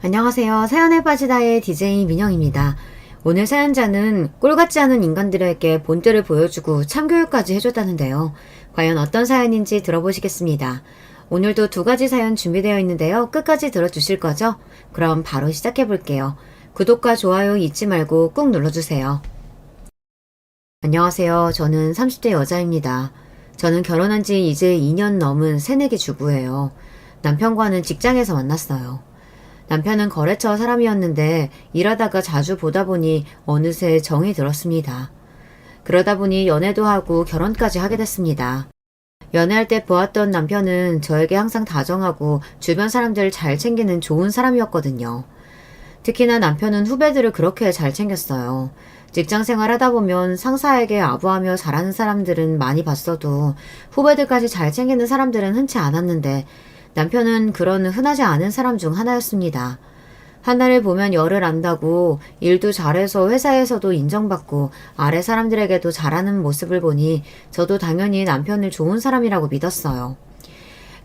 안녕하세요. 사연에 빠지다의 DJ 민영입니다. 오늘 사연자는 꼴같지 않은 인간들에게 본때를 보여주고 참교육까지 해줬다는데요. 과연 어떤 사연인지 들어보시겠습니다. 오늘도 두 가지 사연 준비되어 있는데요. 끝까지 들어주실 거죠? 그럼 바로 시작해볼게요. 구독과 좋아요 잊지 말고 꾹 눌러주세요. 안녕하세요. 저는 30대 여자입니다. 저는 결혼한 지 이제 2년 넘은 새내기 주부예요. 남편과는 직장에서 만났어요. 남편은 거래처 사람이었는데 일하다가 자주 보다 보니 어느새 정이 들었습니다. 그러다 보니 연애도 하고 결혼까지 하게 됐습니다. 연애할 때 보았던 남편은 저에게 항상 다정하고 주변 사람들 잘 챙기는 좋은 사람이었거든요. 특히나 남편은 후배들을 그렇게 잘 챙겼어요. 직장 생활 하다 보면 상사에게 아부하며 잘하는 사람들은 많이 봤어도 후배들까지 잘 챙기는 사람들은 흔치 않았는데 남편은 그런 흔하지 않은 사람 중 하나였습니다. 하나를 보면 열을 안다고 일도 잘해서 회사에서도 인정받고 아래 사람들에게도 잘하는 모습을 보니 저도 당연히 남편을 좋은 사람이라고 믿었어요.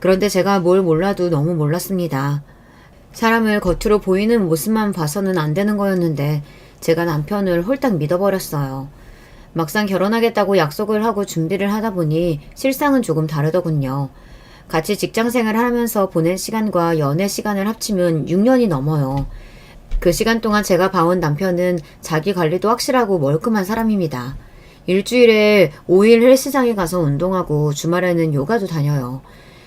그런데 제가 뭘 몰라도 너무 몰랐습니다. 사람을 겉으로 보이는 모습만 봐서는 안 되는 거였는데 제가 남편을 홀딱 믿어버렸어요. 막상 결혼하겠다고 약속을 하고 준비를 하다 보니 실상은 조금 다르더군요. 같이 직장 생활을 하면서 보낸 시간과 연애 시간을 합치면 6년이 넘어요. 그 시간 동안 제가 봐온 남편은 자기 관리도 확실하고 멀끔한 사람입니다. 일주일에 5일 헬스장에 가서 운동하고 주말에는 요가도 다녀요.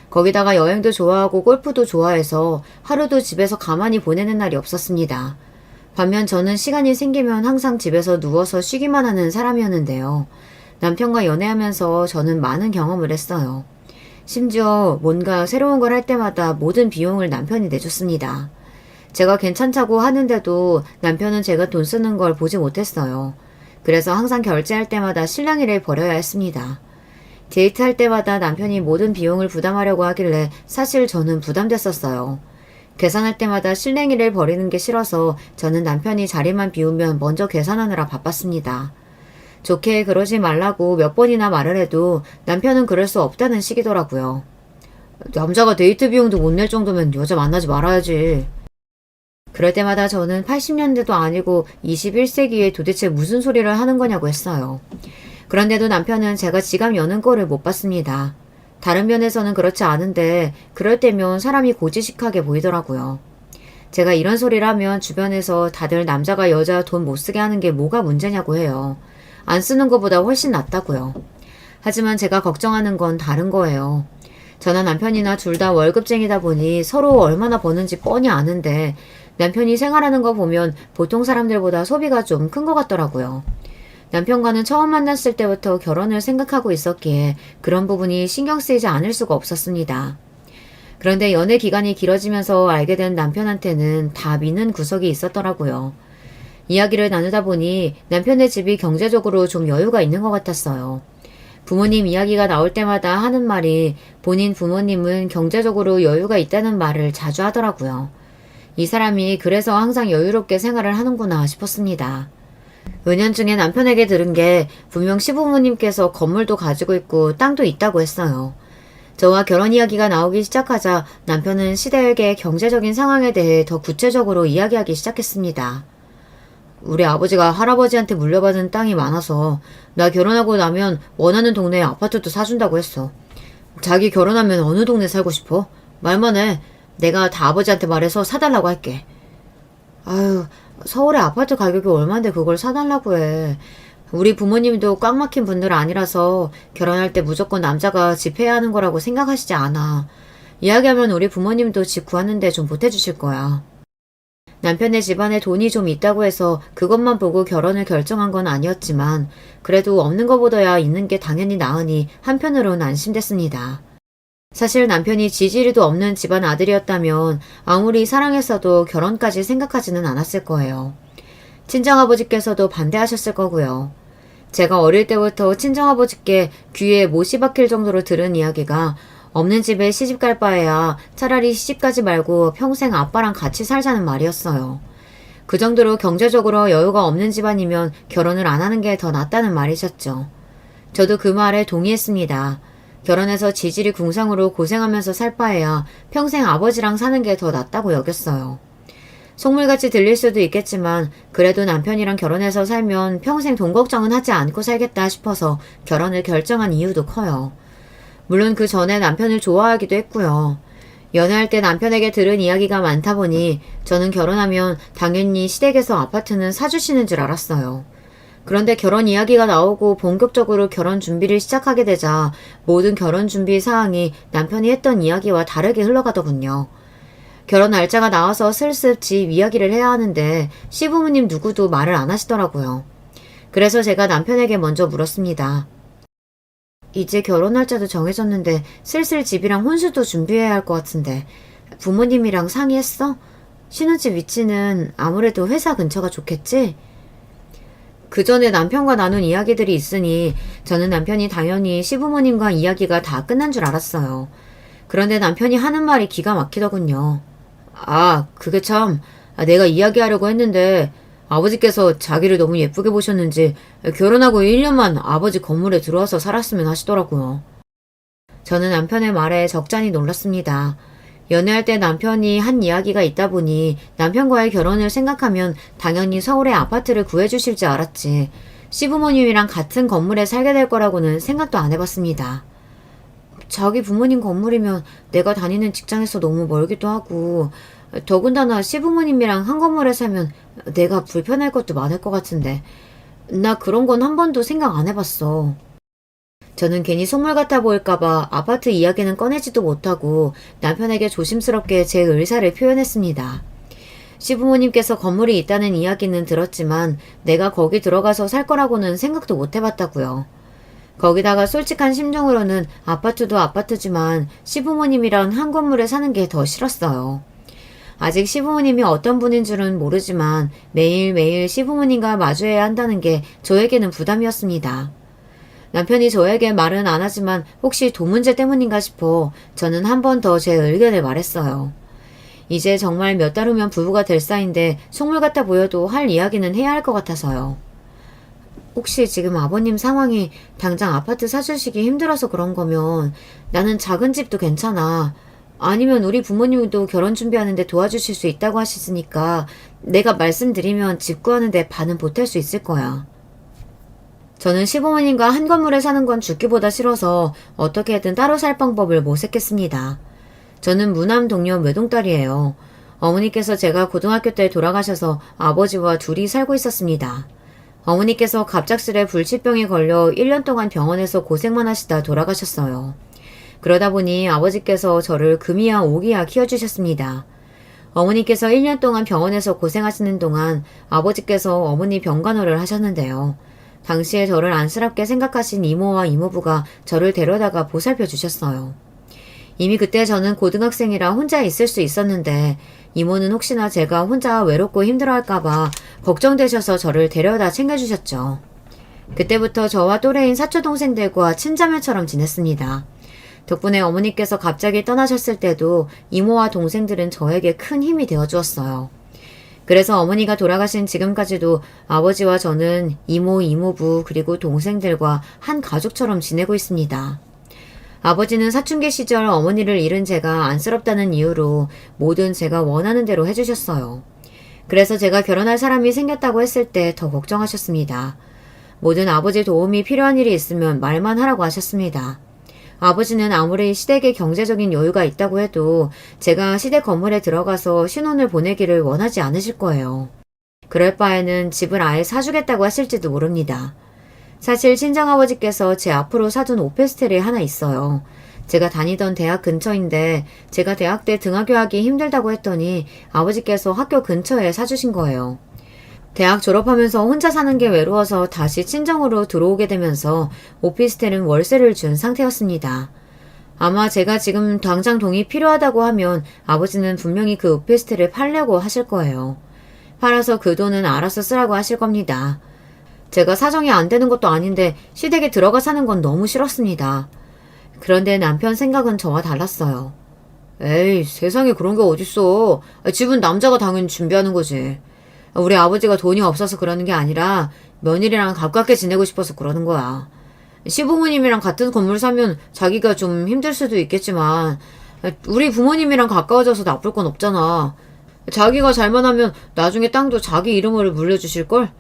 거기다가 여행도 좋아하고 골프도 좋아해서 하루도 집에서 가만히 보내는 날이 없었습니다. 반면 저는 시간이 생기면 항상 집에서 누워서 쉬기만 하는 사람이었는데요. 남편과 연애하면서 저는 많은 경험을 했어요. 심지어 뭔가 새로운 걸 할 때마다 모든 비용을 남편이 내줬습니다. 제가 괜찮다고 하는데도 남편은 제가 돈 쓰는 걸 보지 못했어요. 그래서 항상 결제할 때마다 실랑이를 벌여야 했습니다. 데이트할 때마다 남편이 모든 비용을 부담하려고 하길래 사실 저는 부담됐었어요. 계산할 때마다 실랭이를 벌이는 게 싫어서 저는 남편이 자리만 비우면 먼저 계산하느라 바빴습니다. 좋게 그러지 말라고 몇 번이나 말을 해도 남편은 그럴 수 없다는 식이더라고요. 남자가 데이트 비용도 못 낼 정도면 여자 만나지 말아야지. 그럴 때마다 저는 80년대도 아니고 21세기에 도대체 무슨 소리를 하는 거냐고 했어요. 그런데도 남편은 제가 지갑 여는 꼴을 못 봤습니다. 다른 면에서는 그렇지 않은데 그럴 때면 사람이 고지식하게 보이더라고요. 제가 이런 소리를 하면 주변에서 다들 남자가 여자 돈 못 쓰게 하는 게 뭐가 문제냐고 해요. 안 쓰는 것보다 훨씬 낫다고요. 하지만 제가 걱정하는 건 다른 거예요. 저나 남편이나 둘 다 월급쟁이다 보니 서로 얼마나 버는지 뻔히 아는데 남편이 생활하는 거 보면 보통 사람들보다 소비가 좀 큰 것 같더라고요. 남편과는 처음 만났을 때부터 결혼을 생각하고 있었기에 그런 부분이 신경 쓰이지 않을 수가 없었습니다. 그런데 연애 기간이 길어지면서 알게 된 남편한테는 다 미는 구석이 있었더라고요. 이야기를 나누다 보니 남편의 집이 경제적으로 좀 여유가 있는 것 같았어요. 부모님 이야기가 나올 때마다 하는 말이 본인 부모님은 경제적으로 여유가 있다는 말을 자주 하더라고요. 이 사람이 그래서 항상 여유롭게 생활을 하는구나 싶었습니다. 은연중에 남편에게 들은 게 분명 시부모님께서 건물도 가지고 있고 땅도 있다고 했어요. 저와 결혼 이야기가 나오기 시작하자 남편은 시댁의 경제적인 상황에 대해 더 구체적으로 이야기하기 시작했습니다. 우리 아버지가 할아버지한테 물려받은 땅이 많아서 나 결혼하고 나면 원하는 동네에 아파트도 사준다고 했어. 자기 결혼하면 어느 동네 살고 싶어? 말만 해. 내가 다 아버지한테 말해서 사달라고 할게. 아유, 서울에 아파트 가격이 얼만데 그걸 사달라고 해. 우리 부모님도 꽉 막힌 분들 아니라서 결혼할 때 무조건 남자가 집 해야 하는 거라고 생각하시지 않아. 이야기하면 우리 부모님도 집 구하는데 좀 보태주실 거야. 남편의 집안에 돈이 좀 있다고 해서 그것만 보고 결혼을 결정한 건 아니었지만 그래도 없는 것보다야 있는 게 당연히 나으니 한편으로는 안심됐습니다. 사실 남편이 지지리도 없는 집안 아들이었다면 아무리 사랑했어도 결혼까지 생각하지는 않았을 거예요. 친정아버지께서도 반대하셨을 거고요. 제가 어릴 때부터 친정아버지께 귀에 못이 박힐 정도로 들은 이야기가 없는 집에 시집갈 바에야 차라리 시집가지 말고 평생 아빠랑 같이 살자는 말이었어요. 그 정도로 경제적으로 여유가 없는 집안이면 결혼을 안 하는 게 더 낫다는 말이셨죠. 저도 그 말에 동의했습니다. 결혼해서 지질이 궁상으로 고생하면서 살 바에야 평생 아버지랑 사는 게 더 낫다고 여겼어요. 속물같이 들릴 수도 있겠지만 그래도 남편이랑 결혼해서 살면 평생 돈 걱정은 하지 않고 살겠다 싶어서 결혼을 결정한 이유도 커요. 물론 그 전에 남편을 좋아하기도 했고요. 연애할 때 남편에게 들은 이야기가 많다 보니 저는 결혼하면 당연히 시댁에서 아파트는 사주시는 줄 알았어요. 그런데 결혼 이야기가 나오고 본격적으로 결혼 준비를 시작하게 되자 모든 결혼 준비 사항이 남편이 했던 이야기와 다르게 흘러가더군요. 결혼 날짜가 나와서 슬슬 집 이야기를 해야 하는데 시부모님 누구도 말을 안 하시더라고요. 그래서 제가 남편에게 먼저 물었습니다. 이제 결혼 날짜도 정해졌는데 슬슬 집이랑 혼수도 준비해야 할 것 같은데 부모님이랑 상의했어? 신혼집 위치는 아무래도 회사 근처가 좋겠지? 그 전에 남편과 나눈 이야기들이 있으니 저는 남편이 당연히 시부모님과 이야기가 다 끝난 줄 알았어요. 그런데 남편이 하는 말이 기가 막히더군요. 그게 참, 내가 이야기하려고 했는데 아버지께서 자기를 너무 예쁘게 보셨는지 결혼하고 1년만 아버지 건물에 들어와서 살았으면 하시더라고요. 저는 남편의 말에 적잖이 놀랐습니다. 연애할 때 남편이 한 이야기가 있다 보니 남편과의 결혼을 생각하면 당연히 서울에 아파트를 구해주실 줄 알았지 시부모님이랑 같은 건물에 살게 될 거라고는 생각도 안 해봤습니다. 자기 부모님 건물이면 내가 다니는 직장에서 너무 멀기도 하고 더군다나 시부모님이랑 한 건물에 살면 내가 불편할 것도 많을 것 같은데 나 그런 건 한 번도 생각 안 해봤어. 저는 괜히 속물 같아 보일까봐 아파트 이야기는 꺼내지도 못하고 남편에게 조심스럽게 제 의사를 표현했습니다. 시부모님께서 건물이 있다는 이야기는 들었지만 내가 거기 들어가서 살 거라고는 생각도 못 해봤다고요. 거기다가 솔직한 심정으로는 아파트도 아파트지만 시부모님이랑 한 건물에 사는 게 더 싫었어요. 아직 시부모님이 어떤 분인 줄은 모르지만 매일매일 시부모님과 마주해야 한다는 게 저에게는 부담이었습니다. 남편이 저에게 말은 안 하지만 혹시 돈 문제 때문인가 싶어 저는 한 번 더 제 의견을 말했어요. 이제 정말 몇 달 후면 부부가 될 사이인데 속물 같아 보여도 할 이야기는 해야 할 것 같아서요. 혹시 지금 아버님 상황이 당장 아파트 사주시기 힘들어서 그런 거면 나는 작은 집도 괜찮아. 아니면 우리 부모님도 결혼 준비하는데 도와주실 수 있다고 하시니까 내가 말씀드리면 집 구하는데 반은 보탤 수 있을 거야. 저는 시부모님과 한 건물에 사는 건 죽기보다 싫어서 어떻게든 따로 살 방법을 모색했습니다. 저는 무남 동료 외동딸이에요. 어머니께서 제가 고등학교 때 돌아가셔서 아버지와 둘이 살고 있었습니다. 어머니께서 갑작스레 불치병에 걸려 1년 동안 병원에서 고생만 하시다 돌아가셨어요. 그러다 보니 아버지께서 저를 금이야 오기야 키워주셨습니다. 어머니께서 1년 동안 병원에서 고생하시는 동안 아버지께서 어머니 병간호를 하셨는데요. 당시에 저를 안쓰럽게 생각하신 이모와 이모부가 저를 데려다가 보살펴 주셨어요. 이미 그때 저는 고등학생이라 혼자 있을 수 있었는데 이모는 혹시나 제가 혼자 외롭고 힘들어할까봐 걱정되셔서 저를 데려다 챙겨주셨죠. 그때부터 저와 또래인 사촌동생들과 친자매처럼 지냈습니다. 덕분에 어머니께서 갑자기 떠나셨을 때도 이모와 동생들은 저에게 큰 힘이 되어주었어요. 그래서 어머니가 돌아가신 지금까지도 아버지와 저는 이모, 이모부 그리고 동생들과 한 가족처럼 지내고 있습니다. 아버지는 사춘기 시절 어머니를 잃은 제가 안쓰럽다는 이유로 뭐든 제가 원하는 대로 해주셨어요. 그래서 제가 결혼할 사람이 생겼다고 했을 때 더 걱정하셨습니다. 모든 아버지 도움이 필요한 일이 있으면 말만 하라고 하셨습니다. 아버지는 아무리 시댁에 경제적인 여유가 있다고 해도 제가 시댁 건물에 들어가서 신혼을 보내기를 원하지 않으실 거예요. 그럴 바에는 집을 아예 사주겠다고 하실지도 모릅니다. 사실 친정아버지께서 제 앞으로 사둔 오피스텔이 하나 있어요. 제가 다니던 대학 근처인데 제가 대학 때 등하교하기 힘들다고 했더니 아버지께서 학교 근처에 사주신 거예요. 대학 졸업하면서 혼자 사는 게 외로워서 다시 친정으로 들어오게 되면서 오피스텔은 월세를 준 상태였습니다. 아마 제가 지금 당장 돈이 필요하다고 하면 아버지는 분명히 그 오피스텔을 팔려고 하실 거예요. 팔아서 그 돈은 알아서 쓰라고 하실 겁니다. 제가 사정이 안 되는 것도 아닌데 시댁에 들어가 사는 건 너무 싫었습니다. 그런데 남편 생각은 저와 달랐어요. 에이, 세상에 그런 게 어딨어. 집은 남자가 당연히 준비하는 거지. 우리 아버지가 돈이 없어서 그러는 게 아니라 며느리랑 가깝게 지내고 싶어서 그러는 거야. 시부모님이랑 같은 건물 사면 자기가 좀 힘들 수도 있겠지만 우리 부모님이랑 가까워져서 나쁠 건 없잖아. 자기가 잘만 하면 나중에 땅도 자기 이름으로 물려주실걸?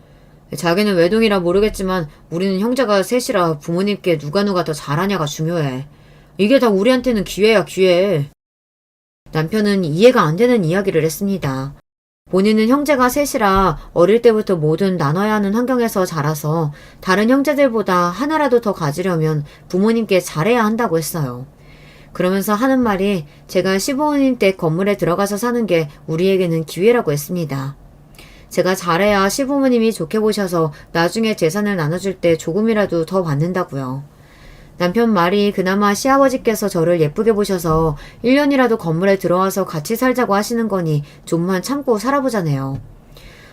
자기는 외동이라 모르겠지만 우리는 형제가 셋이라 부모님께 누가 더 잘하냐가 중요해. 이게 다 우리한테는 기회야, 기회. 남편은 이해가 안 되는 이야기를 했습니다. 본인은 형제가 셋이라 어릴 때부터 뭐든 나눠야 하는 환경에서 자라서 다른 형제들보다 하나라도 더 가지려면 부모님께 잘해야 한다고 했어요. 그러면서 하는 말이 제가 시부모님 댁 건물에 들어가서 사는 게 우리에게는 기회라고 했습니다. 제가 잘해야 시부모님이 좋게 보셔서 나중에 재산을 나눠줄 때 조금이라도 더 받는다고요. 남편 말이 그나마 시아버지께서 저를 예쁘게 보셔서 1년이라도 건물에 들어와서 같이 살자고 하시는 거니 좀만 참고 살아보자네요.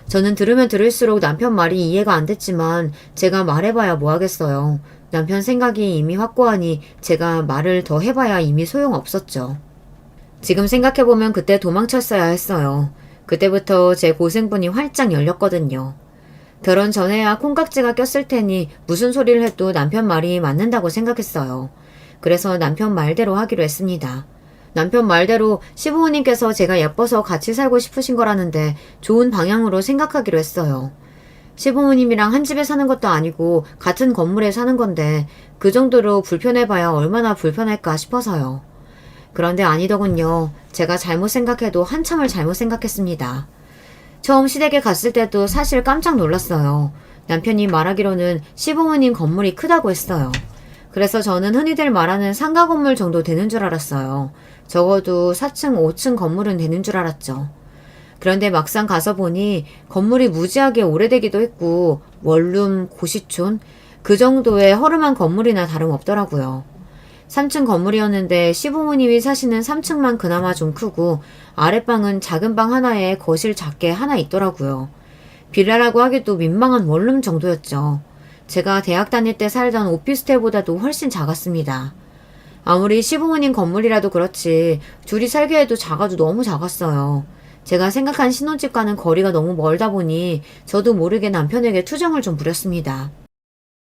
저는 들으면 들을수록 남편 말이 이해가 안 됐지만 제가 말해봐야 뭐 하겠어요. 남편 생각이 이미 확고하니 제가 말을 더 해봐야 이미 소용없었죠. 지금 생각해보면 그때 도망쳤어야 했어요. 그때부터 제 고생분이 활짝 열렸거든요. 결혼 전에야 콩깍지가 꼈을 테니 무슨 소리를 해도 남편 말이 맞는다고 생각했어요. 그래서 남편 말대로 하기로 했습니다. 남편 말대로 시부모님께서 제가 예뻐서 같이 살고 싶으신 거라는데 좋은 방향으로 생각하기로 했어요. 시부모님이랑 한 집에 사는 것도 아니고 같은 건물에 사는 건데 그 정도로 불편해봐야 얼마나 불편할까 싶어서요. 그런데 아니더군요. 제가 잘못 생각해도 한참을 잘못 생각했습니다. 처음 시댁에 갔을 때도 사실 깜짝 놀랐어요. 남편이 말하기로는 시부모님 건물이 크다고 했어요. 그래서 저는 흔히들 말하는 상가 건물 정도 되는 줄 알았어요. 적어도 4층, 5층 건물은 되는 줄 알았죠. 그런데 막상 가서 보니 건물이 무지하게 오래되기도 했고 원룸, 고시촌 그 정도의 허름한 건물이나 다름없더라고요. 3층 건물이었는데 시부모님이 사시는 3층만 그나마 좀 크고 아랫방은 작은 방 하나에 거실 작게 하나 있더라고요. 빌라라고 하기도 민망한 원룸 정도였죠. 제가 대학 다닐 때 살던 오피스텔보다도 훨씬 작았습니다. 아무리 시부모님 건물이라도 그렇지 둘이 살기에도 작아도 너무 작았어요. 제가 생각한 신혼집과는 거리가 너무 멀다 보니 저도 모르게 남편에게 투정을 좀 부렸습니다.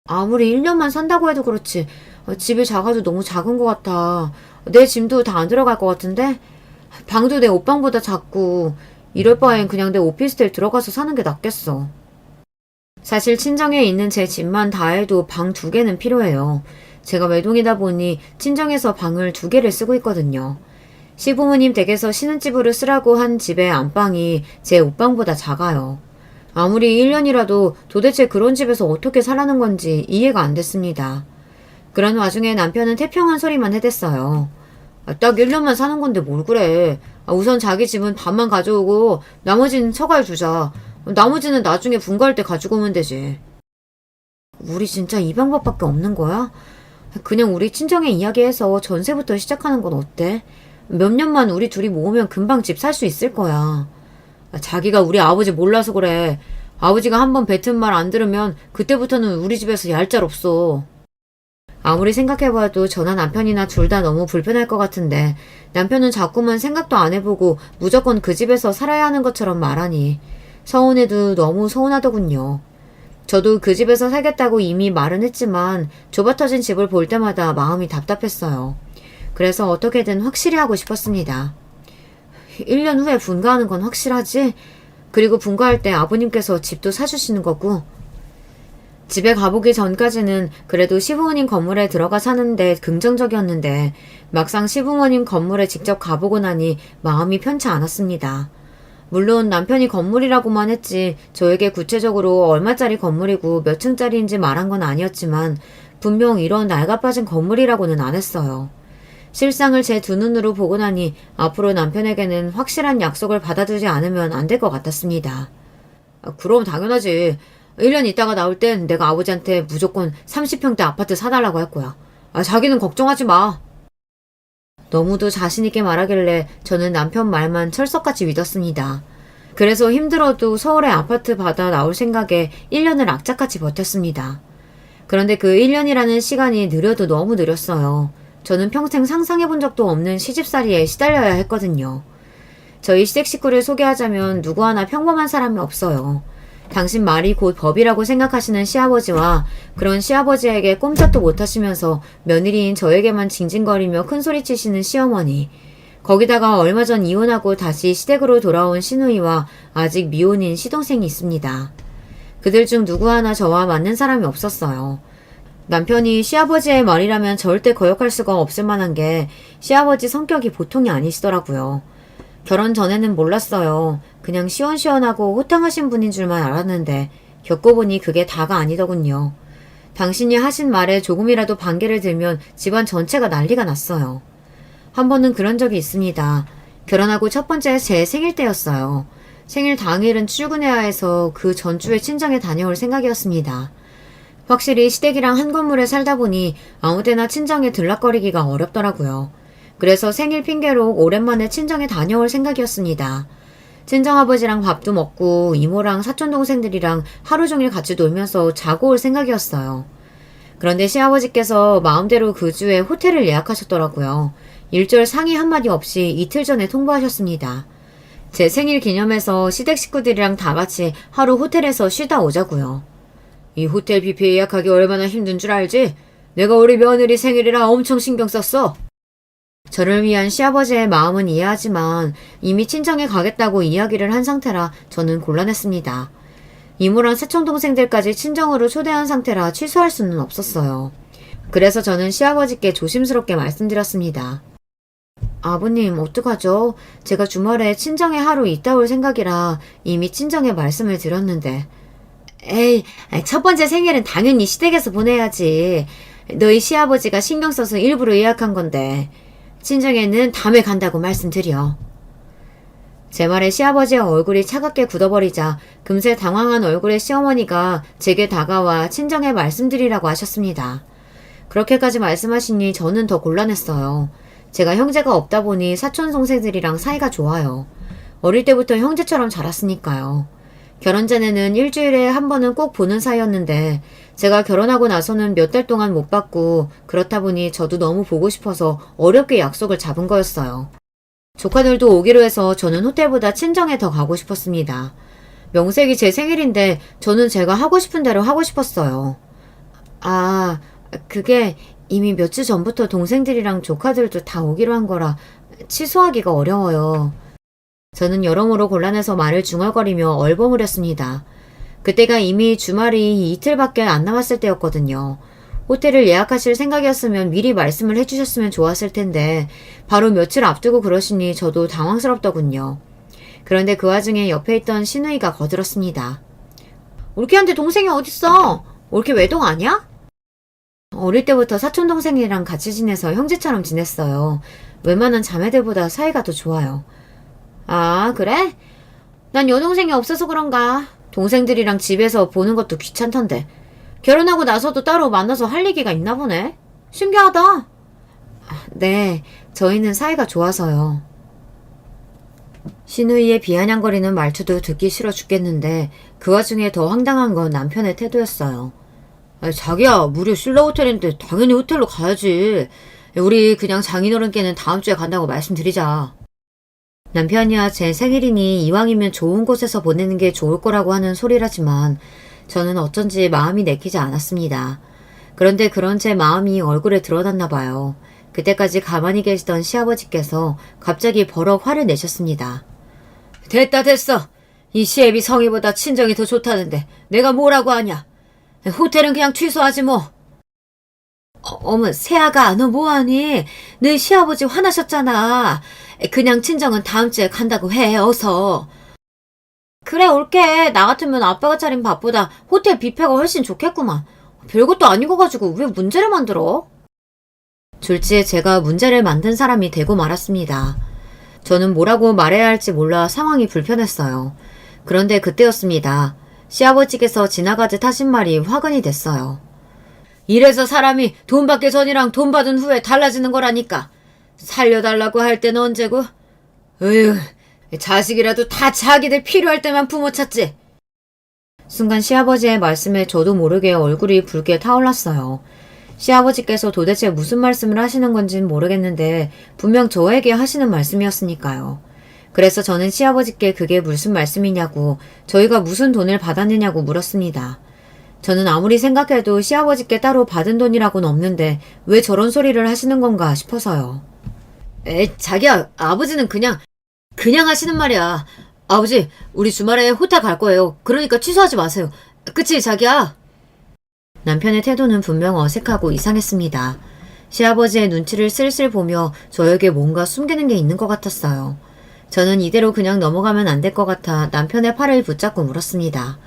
아무리 1년만 산다고 해도 그렇지 집이 작아도 너무 작은 것 같아. 내 짐도 다 안 들어갈 것 같은데? 방도 내 옷방보다 작고 이럴 바엔 그냥 내 오피스텔 들어가서 사는 게 낫겠어. 사실 친정에 있는 제 집만 다 해도 방 2개는 필요해요. 제가 외동이다 보니 친정에서 방을 2개를 쓰고 있거든요. 시부모님 댁에서 신혼집으로 쓰라고 한 집의 안방이 제 옷방보다 작아요. 아무리 1년이라도 도대체 그런 집에서 어떻게 살라는 건지 이해가 안 됐습니다. 그런 와중에 남편은 태평한 소리만 해댔어요. 딱 1년만 사는 건데 뭘 그래. 우선 자기 집은 반만 가져오고 나머지는 처가에 두자. 나머지는 나중에 분가할 때 가지고 오면 되지. 우리 진짜 이 방법밖에 없는 거야? 그냥 우리 친정에 이야기해서 전세부터 시작하는 건 어때? 몇 년만 우리 둘이 모으면 금방 집 살 수 있을 거야. 자기가 우리 아버지 몰라서 그래. 아버지가 한번 뱉은 말 안 들으면 그때부터는 우리 집에서 얄짤 없어. 아무리 생각해봐도 저나 남편이나 둘 다 너무 불편할 것 같은데 남편은 자꾸만 생각도 안 해보고 무조건 그 집에서 살아야 하는 것처럼 말하니 서운해도 너무 서운하더군요. 저도 그 집에서 살겠다고 이미 말은 했지만 좁아터진 집을 볼 때마다 마음이 답답했어요. 그래서 어떻게든 확실히 하고 싶었습니다. 1년 후에 분가하는 건 확실하지? 그리고 분가할 때 아버님께서 집도 사주시는 거고. 집에 가보기 전까지는 그래도 시부모님 건물에 들어가 사는데 긍정적이었는데 막상 시부모님 건물에 직접 가보고 나니 마음이 편치 않았습니다. 물론 남편이 건물이라고만 했지 저에게 구체적으로 얼마짜리 건물이고 몇 층짜리인지 말한 건 아니었지만 분명 이런 낡아빠진 건물이라고는 안 했어요. 실상을 제 두 눈으로 보고 나니 앞으로 남편에게는 확실한 약속을 받아두지 않으면 안 될 것 같았습니다. 그럼 당연하지. 1년 있다가 나올 땐 내가 아버지한테 무조건 30평대 아파트 사달라고 할 거야. 자기는 걱정하지 마. 너무도 자신있게 말하길래 저는 남편 말만 철석같이 믿었습니다. 그래서 힘들어도 서울에 아파트 받아 나올 생각에 1년을 악착같이 버텼습니다. 그런데 그 1년이라는 시간이 느려도 너무 느렸어요. 저는 평생 상상해본 적도 없는 시집살이에 시달려야 했거든요. 저희 시댁 식구를 소개하자면 누구 하나 평범한 사람이 없어요. 당신 말이 곧 법이라고 생각하시는 시아버지와 그런 시아버지에게 꼼짝도 못하시면서 며느리인 저에게만 징징거리며 큰소리치시는 시어머니, 거기다가 얼마 전 이혼하고 다시 시댁으로 돌아온 시누이와 아직 미혼인 시동생이 있습니다. 그들 중 누구 하나 저와 맞는 사람이 없었어요. 남편이 시아버지의 말이라면 절대 거역할 수가 없을 만한 게 시아버지 성격이 보통이 아니시더라고요. 결혼 전에는 몰랐어요. 그냥 시원시원하고 호탕하신 분인 줄만 알았는데 겪어보니 그게 다가 아니더군요. 당신이 하신 말에 조금이라도 반개를 들면 집안 전체가 난리가 났어요. 한 번은 그런 적이 있습니다. 결혼하고 첫 번째 제 생일 때였어요. 생일 당일은 출근해야 해서 그 전주에 친정에 다녀올 생각이었습니다. 확실히 시댁이랑 한 건물에 살다 보니 아무데나 친정에 들락거리기가 어렵더라고요. 그래서 생일 핑계로 오랜만에 친정에 다녀올 생각이었습니다. 친정아버지랑 밥도 먹고 이모랑 사촌동생들이랑 하루 종일 같이 놀면서 자고 올 생각이었어요. 그런데 시아버지께서 마음대로 그 주에 호텔을 예약하셨더라고요. 일절 상의 한마디 없이 이틀 전에 통보하셨습니다. 제 생일 기념해서 시댁 식구들이랑 다 같이 하루 호텔에서 쉬다 오자고요. 이 호텔 뷔페 예약하기 얼마나 힘든 줄 알지? 내가 우리 며느리 생일이라 엄청 신경 썼어. 저를 위한 시아버지의 마음은 이해하지만 이미 친정에 가겠다고 이야기를 한 상태라 저는 곤란했습니다. 이모랑 사촌동생들까지 친정으로 초대한 상태라 취소할 수는 없었어요. 그래서 저는 시아버지께 조심스럽게 말씀드렸습니다. 아버님 어떡하죠? 제가 주말에 친정에 하루 있다 올 생각이라 이미 친정에 말씀을 드렸는데. 에이, 첫 번째 생일은 당연히 시댁에서 보내야지. 너희 시아버지가 신경 써서 일부러 예약한 건데. 친정에는 다음에 간다고 말씀드려. 제 말에 시아버지의 얼굴이 차갑게 굳어버리자 금세 당황한 얼굴의 시어머니가 제게 다가와 친정에 말씀드리라고 하셨습니다. 그렇게까지 말씀하시니 저는 더 곤란했어요. 제가 형제가 없다 보니 사촌 동생들이랑 사이가 좋아요. 어릴 때부터 형제처럼 자랐으니까요. 결혼 전에는 일주일에 한 번은 꼭 보는 사이였는데 제가 결혼하고 나서는 몇 달 동안 못 봤고 그렇다 보니 저도 너무 보고 싶어서 어렵게 약속을 잡은 거였어요. 조카들도 오기로 해서 저는 호텔보다 친정에 더 가고 싶었습니다. 명색이 제 생일인데 저는 제가 하고 싶은 대로 하고 싶었어요. 아, 그게 이미 몇 주 전부터 동생들이랑 조카들도 다 오기로 한 거라 취소하기가 어려워요. 저는 여러모로 곤란해서 말을 중얼거리며 얼버무렸습니다. 그때가 이미 주말이 이틀밖에 안 남았을 때였거든요. 호텔을 예약하실 생각이었으면 미리 말씀을 해주셨으면 좋았을 텐데 바로 며칠 앞두고 그러시니 저도 당황스럽더군요. 그런데 그 와중에 옆에 있던 시누이가 거들었습니다. 올케한테 동생이 어딨어? 올케 외동 아니야? 어릴 때부터 사촌동생이랑 같이 지내서 형제처럼 지냈어요. 웬만한 자매들보다 사이가 더 좋아요. 아, 그래? 난 여동생이 없어서 그런가. 동생들이랑 집에서 보는 것도 귀찮던데. 결혼하고 나서도 따로 만나서 할 얘기가 있나 보네. 신기하다. 네, 저희는 사이가 좋아서요. 시누이의 비아냥거리는 말투도 듣기 싫어 죽겠는데 그 와중에 더 황당한 건 남편의 태도였어요. 자기야, 무료 신라 호텔인데 당연히 호텔로 가야지. 우리 그냥 장인어른께는 다음 주에 간다고 말씀드리자. 남편이야 제 생일이니 이왕이면 좋은 곳에서 보내는 게 좋을 거라고 하는 소리라지만 저는 어쩐지 마음이 내키지 않았습니다. 그런데 그런 제 마음이 얼굴에 드러났나 봐요. 그때까지 가만히 계시던 시아버지께서 갑자기 버럭 화를 내셨습니다. 됐다 됐어. 이 시애비 성의보다 친정이 더 좋다는데 내가 뭐라고 하냐. 호텔은 그냥 취소하지 뭐. 어머 새아가 너 뭐하니? 너 시아버지 화나셨잖아. 그냥 친정은 다음 주에 간다고 해 어서. 그래 올게. 나 같으면 아빠가 차린 밥보다 호텔 뷔페가 훨씬 좋겠구만. 별것도 아닌 거 가지고 왜 문제를 만들어? 졸지에 제가 문제를 만든 사람이 되고 말았습니다. 저는 뭐라고 말해야 할지 몰라 상황이 불편했어요. 그런데 그때였습니다. 시아버지께서 지나가듯 하신 말이 화근이 됐어요. 이래서 사람이 돈 받기 전이랑 돈 받은 후에 달라지는 거라니까. 살려달라고 할 때는 언제고? 으휴, 자식이라도 다 자기들 필요할 때만 부모 찾지. 순간 시아버지의 말씀에 저도 모르게 얼굴이 붉게 타올랐어요. 시아버지께서 도대체 무슨 말씀을 하시는 건진 모르겠는데 분명 저에게 하시는 말씀이었으니까요. 그래서 저는 시아버지께 그게 무슨 말씀이냐고 저희가 무슨 돈을 받았느냐고 물었습니다. 저는 아무리 생각해도 시아버지께 따로 받은 돈이라고는 없는데 왜 저런 소리를 하시는 건가 싶어서요. 자기야, 아버지는 그냥 하시는 말이야. 아버지, 우리 주말에 호텔 갈 거예요. 그러니까 취소하지 마세요. 그치, 자기야? 남편의 태도는 분명 어색하고 이상했습니다. 시아버지의 눈치를 슬슬 보며 저에게 뭔가 숨기는 게 있는 것 같았어요. 저는 이대로 그냥 넘어가면 안 될 것 같아 남편의 팔을 붙잡고 물었습니다.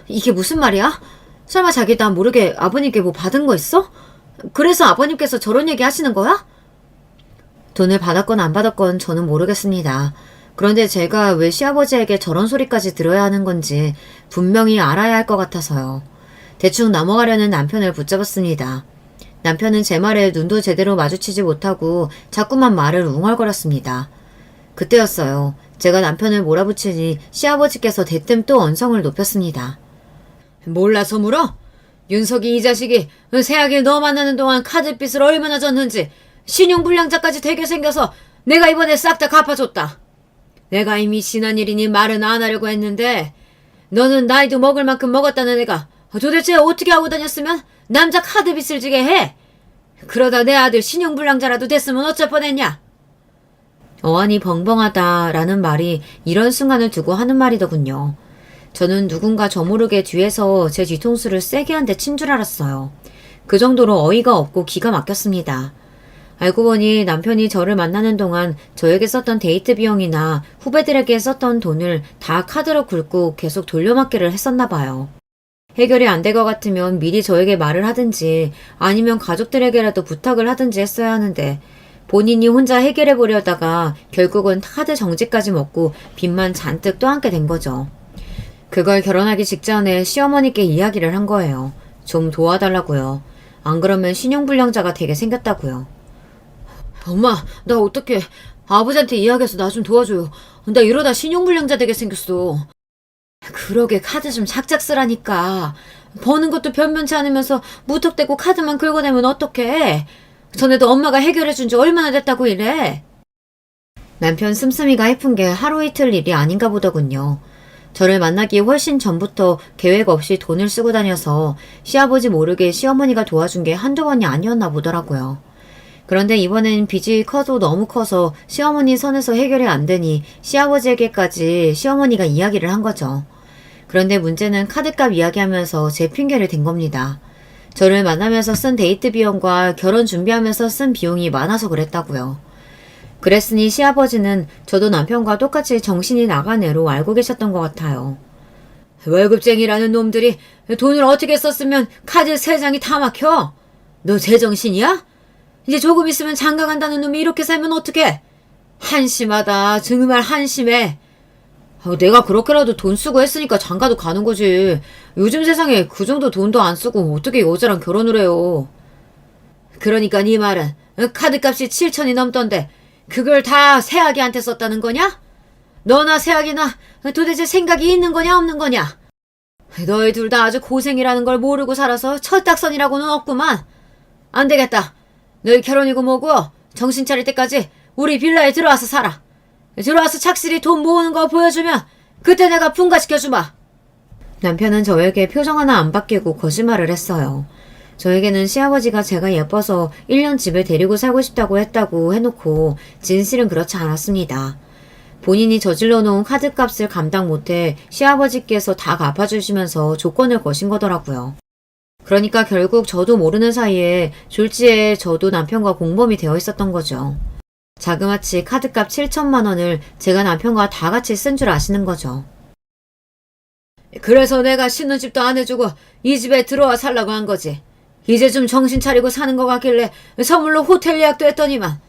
이게 무슨 말이야? 설마 자기 나 모르게 아버님께 뭐 받은 거 있어? 그래서 아버님께서 저런 얘기 하시는 거야? 돈을 받았건 안 받았건 저는 모르겠습니다. 그런데 제가 왜 시아버지에게 저런 소리까지 들어야 하는 건지 분명히 알아야 할 것 같아서요. 대충 넘어가려는 남편을 붙잡았습니다. 남편은 제 말에 눈도 제대로 마주치지 못하고 자꾸만 말을 웅얼거렸습니다. 그때였어요. 제가 남편을 몰아붙이니 시아버지께서 대뜸 또 언성을 높였습니다. 몰라서 물어? 윤석이 이 자식이 새아기를 너 만나는 동안 카드빚을 얼마나 졌는지 신용불량자까지 되게 생겨서 내가 이번에 싹 다 갚아줬다. 내가 이미 지난 일이니 말은 안 하려고 했는데 너는 나이도 먹을 만큼 먹었다는 애가 도대체 어떻게 하고 다녔으면 남자 카드빚을 지게 해? 그러다 내 아들 신용불량자라도 됐으면 어쩔 뻔했냐? 어안이 벙벙하다라는 말이 이런 순간을 두고 하는 말이더군요. 저는 누군가 저 모르게 뒤에서 제 뒤통수를 세게 한 대 친 줄 알았어요. 그 정도로 어이가 없고 기가 막혔습니다. 알고 보니 남편이 저를 만나는 동안 저에게 썼던 데이트 비용이나 후배들에게 썼던 돈을 다 카드로 긁고 계속 돌려막기를 했었나 봐요. 해결이 안 될 것 같으면 미리 저에게 말을 하든지 아니면 가족들에게라도 부탁을 하든지 했어야 하는데 본인이 혼자 해결해 보려다가 결국은 카드 정지까지 먹고 빚만 잔뜩 떠안게 된 거죠. 그걸 결혼하기 직전에 시어머니께 이야기를 한 거예요. 좀 도와달라고요. 안 그러면 신용불량자가 되게 생겼다고요. 엄마, 나 어떡해. 아버지한테 이야기해서 나 좀 도와줘요. 나 이러다 신용불량자 되게 생겼어. 그러게 카드 좀 작작 쓰라니까. 버는 것도 변변치 않으면서 무턱대고 카드만 긁어내면 어떡해. 전에도 엄마가 해결해준 지 얼마나 됐다고 이래. 남편 씀씀이가 해픈 게 하루 이틀 일이 아닌가 보더군요. 저를 만나기 훨씬 전부터 계획 없이 돈을 쓰고 다녀서 시아버지 모르게 시어머니가 도와준 게 한두 번이 아니었나 보더라고요. 그런데 이번엔 빚이 커도 너무 커서 시어머니 선에서 해결이 안 되니 시아버지에게까지 시어머니가 이야기를 한 거죠. 그런데 문제는 카드값 이야기하면서 제 핑계를 댄 겁니다. 저를 만나면서 쓴 데이트 비용과 결혼 준비하면서 쓴 비용이 많아서 그랬다고요. 그랬으니 시아버지는 저도 남편과 똑같이 정신이 나간 애로 알고 계셨던 것 같아요. 월급쟁이라는 놈들이 돈을 어떻게 썼으면 카드 3장이 다 막혀? 너 제정신이야? 이제 조금 있으면 장가 간다는 놈이 이렇게 살면 어떡해? 한심하다. 정말 한심해. 내가 그렇게라도 돈 쓰고 했으니까 장가도 가는 거지. 요즘 세상에 그 정도 돈도 안 쓰고 어떻게 여자랑 결혼을 해요. 그러니까 네 말은 카드값이 7천이 넘던데 그걸 다 새아기한테 썼다는 거냐? 너나 새아기나 도대체 생각이 있는 거냐 없는 거냐? 너희 둘 다 아주 고생이라는 걸 모르고 살아서 철딱선이라고는 없구만. 안 되겠다. 너희 결혼이고 뭐고 정신 차릴 때까지 우리 빌라에 들어와서 살아. 들어와서 착실히 돈 모으는 거 보여주면 그때 내가 분가시켜주마. 남편은 저에게 표정 하나 안 바뀌고 거짓말을 했어요. 저에게는 시아버지가 제가 예뻐서 1년 집에 데리고 살고 싶다고 했다고 해놓고 진실은 그렇지 않았습니다. 본인이 저질러 놓은 카드값을 감당 못해 시아버지께서 다 갚아주시면서 조건을 거신 거더라고요. 그러니까 결국 저도 모르는 사이에 졸지에 저도 남편과 공범이 되어 있었던 거죠. 자그마치 카드값 7천만 원을 제가 남편과 다 같이 쓴 줄 아시는 거죠. 그래서 내가 신혼집도 안 해주고 이 집에 들어와 살라고 한 거지. 이제 좀 정신 차리고 사는 것 같길래 선물로 호텔 예약도 했더니만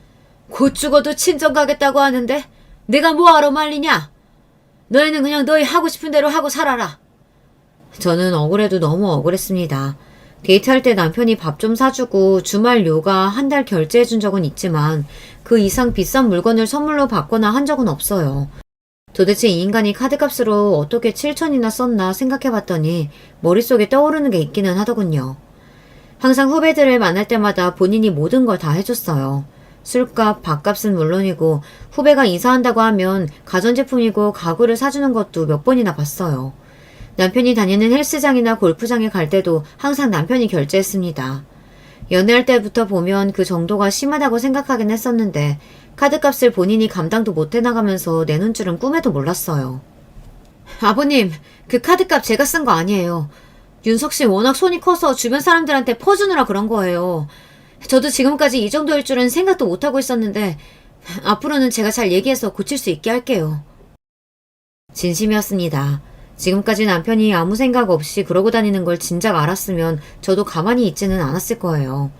곧 죽어도 친정 가겠다고 하는데 내가 뭐하러 말리냐? 너희는 그냥 너희 하고 싶은 대로 하고 살아라. 저는 억울해도 너무 억울했습니다. 데이트할 때 남편이 밥 좀 사주고 주말 요가 한 달 결제해준 적은 있지만 그 이상 비싼 물건을 선물로 받거나 한 적은 없어요. 도대체 이 인간이 카드값으로 어떻게 7천이나 썼나 생각해봤더니 머릿속에 떠오르는 게 있기는 하더군요. 항상 후배들을 만날 때마다 본인이 모든 걸 다 해줬어요. 술값, 밥값은 물론이고 후배가 이사한다고 하면 가전제품이고 가구를 사주는 것도 몇 번이나 봤어요. 남편이 다니는 헬스장이나 골프장에 갈 때도 항상 남편이 결제했습니다. 연애할 때부터 보면 그 정도가 심하다고 생각하긴 했었는데 카드값을 본인이 감당도 못 해나가면서 내놓은 줄은 꿈에도 몰랐어요. 아버님, 그 카드값 제가 쓴 거 아니에요. 윤석 씨 워낙 손이 커서 주변 사람들한테 퍼주느라 그런 거예요. 저도 지금까지 이 정도일 줄은 생각도 못하고 있었는데 앞으로는 제가 잘 얘기해서 고칠 수 있게 할게요. 진심이었습니다. 지금까지 남편이 아무 생각 없이 그러고 다니는 걸 진작 알았으면 저도 가만히 있지는 않았을 거예요.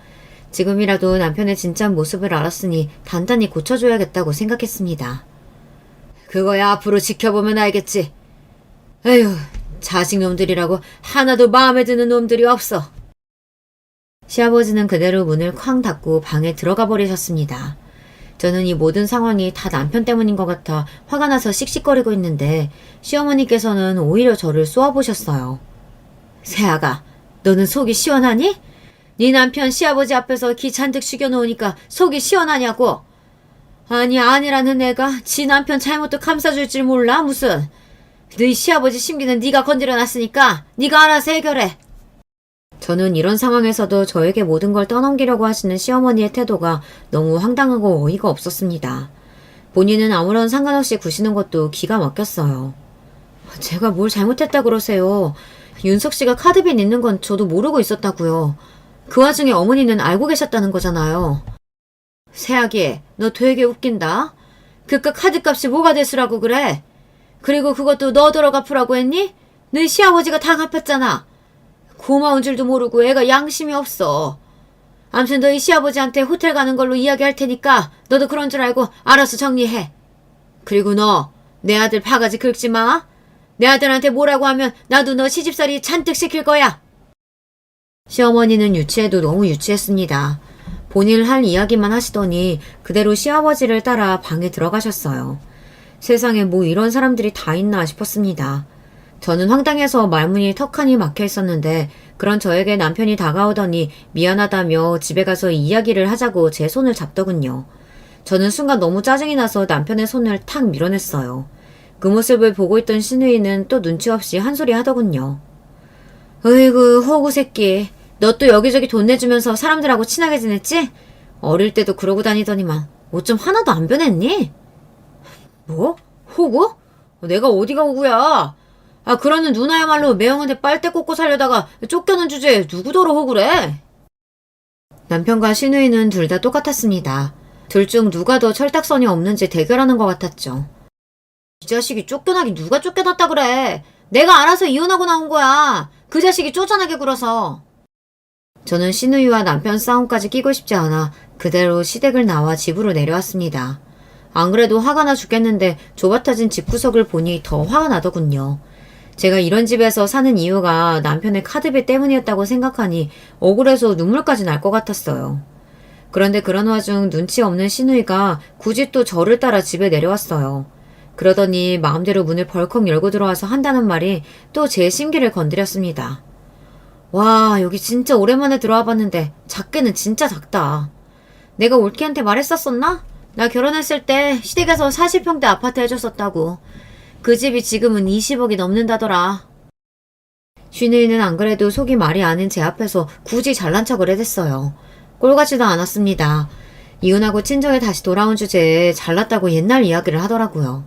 지금이라도 남편의 진짜 모습을 알았으니 단단히 고쳐줘야겠다고 생각했습니다. 그거야 앞으로 지켜보면 알겠지. 에휴, 자식놈들이라고 하나도 마음에 드는 놈들이 없어. 시아버지는 그대로 문을 쾅 닫고 방에 들어가 버리셨습니다. 저는 이 모든 상황이 다 남편 때문인 것 같아 화가 나서 씩씩거리고 있는데 시어머니께서는 오히려 저를 쏘아보셨어요. 새아가, 너는 속이 시원하니? 네 남편 시아버지 앞에서 기 잔뜩 죽여놓으니까 속이 시원하냐고? 아니 아니라는 애가 지 남편 잘못도 감싸줄 줄 몰라 무슨. 너희 시아버지 심기는 네가 건드려놨으니까 네가 알아서 해결해. 저는 이런 상황에서도 저에게 모든 걸 떠넘기려고 하시는 시어머니의 태도가 너무 황당하고 어이가 없었습니다. 본인은 아무런 상관없이 구시는 것도 기가 막혔어요. 제가 뭘 잘못했다 그러세요. 윤석 씨가 카드빚 있는 건 저도 모르고 있었다고요. 그 와중에 어머니는 알고 계셨다는 거잖아요. 새아기, 너 되게 웃긴다. 그깟 카드값이 뭐가 됐으라고 그래? 그리고 그것도 너더러 갚으라고 했니? 너희 시아버지가 다 갚았잖아. 고마운 줄도 모르고 애가 양심이 없어. 암튼 너희 시아버지한테 호텔 가는 걸로 이야기할 테니까 너도 그런 줄 알고 알아서 정리해. 그리고 너, 내 아들 바가지 긁지 마. 내 아들한테 뭐라고 하면 나도 너 시집살이 잔뜩 시킬 거야. 시어머니는 유치해도 너무 유치했습니다. 본인 할 이야기만 하시더니 그대로 시아버지를 따라 방에 들어가셨어요. 세상에 뭐 이런 사람들이 다 있나 싶었습니다. 저는 황당해서 말문이 턱하니 막혀 있었는데 그런 저에게 남편이 다가오더니 미안하다며 집에 가서 이야기를 하자고 제 손을 잡더군요. 저는 순간 너무 짜증이 나서 남편의 손을 탁 밀어냈어요. 그 모습을 보고 있던 신우이는 또 눈치 없이 한 소리 하더군요. 으이구 호구 새끼, 너 또 여기저기 돈 내주면서 사람들하고 친하게 지냈지? 어릴 때도 그러고 다니더니만 옷 좀 하나도 안 변했니? 뭐? 호구? 내가 어디가 호구야? 아, 그러는 누나야말로 매형한테 빨대 꽂고 살려다가 쫓겨난 주제에 누구더러 호구래? 남편과 시누이는 둘 다 똑같았습니다. 둘 중 누가 더 철딱선이 없는지 대결하는 것 같았죠. 이 자식이 쫓겨나긴 누가 쫓겨났다 그래. 내가 알아서 이혼하고 나온 거야. 그 자식이 쫓아나게 굴어서. 저는 시누이와 남편 싸움까지 끼고 싶지 않아 그대로 시댁을 나와 집으로 내려왔습니다. 안 그래도 화가 나 죽겠는데 좁아터진 집구석을 보니 더 화가 나더군요. 제가 이런 집에서 사는 이유가 남편의 카드비 때문이었다고 생각하니 억울해서 눈물까지 날 것 같았어요. 그런데 그런 와중 눈치 없는 시누이가 굳이 또 저를 따라 집에 내려왔어요. 그러더니 마음대로 문을 벌컥 열고 들어와서 한다는 말이 또 제 심기를 건드렸습니다. 와, 여기 진짜 오랜만에 들어와 봤는데 작게는 진짜 작다. 내가 올케한테 말했었었나? 나 결혼했을 때 시댁에서 40평대 아파트 해줬었다고. 그 집이 지금은 20억이 넘는다더라. 쉬누이는 안 그래도 속이 말이 아닌 제 앞에서 굳이 잘난 척을 해댔어요. 꼴같지도 않았습니다. 이혼하고 친정에 다시 돌아온 주제에 잘났다고 옛날 이야기를 하더라고요.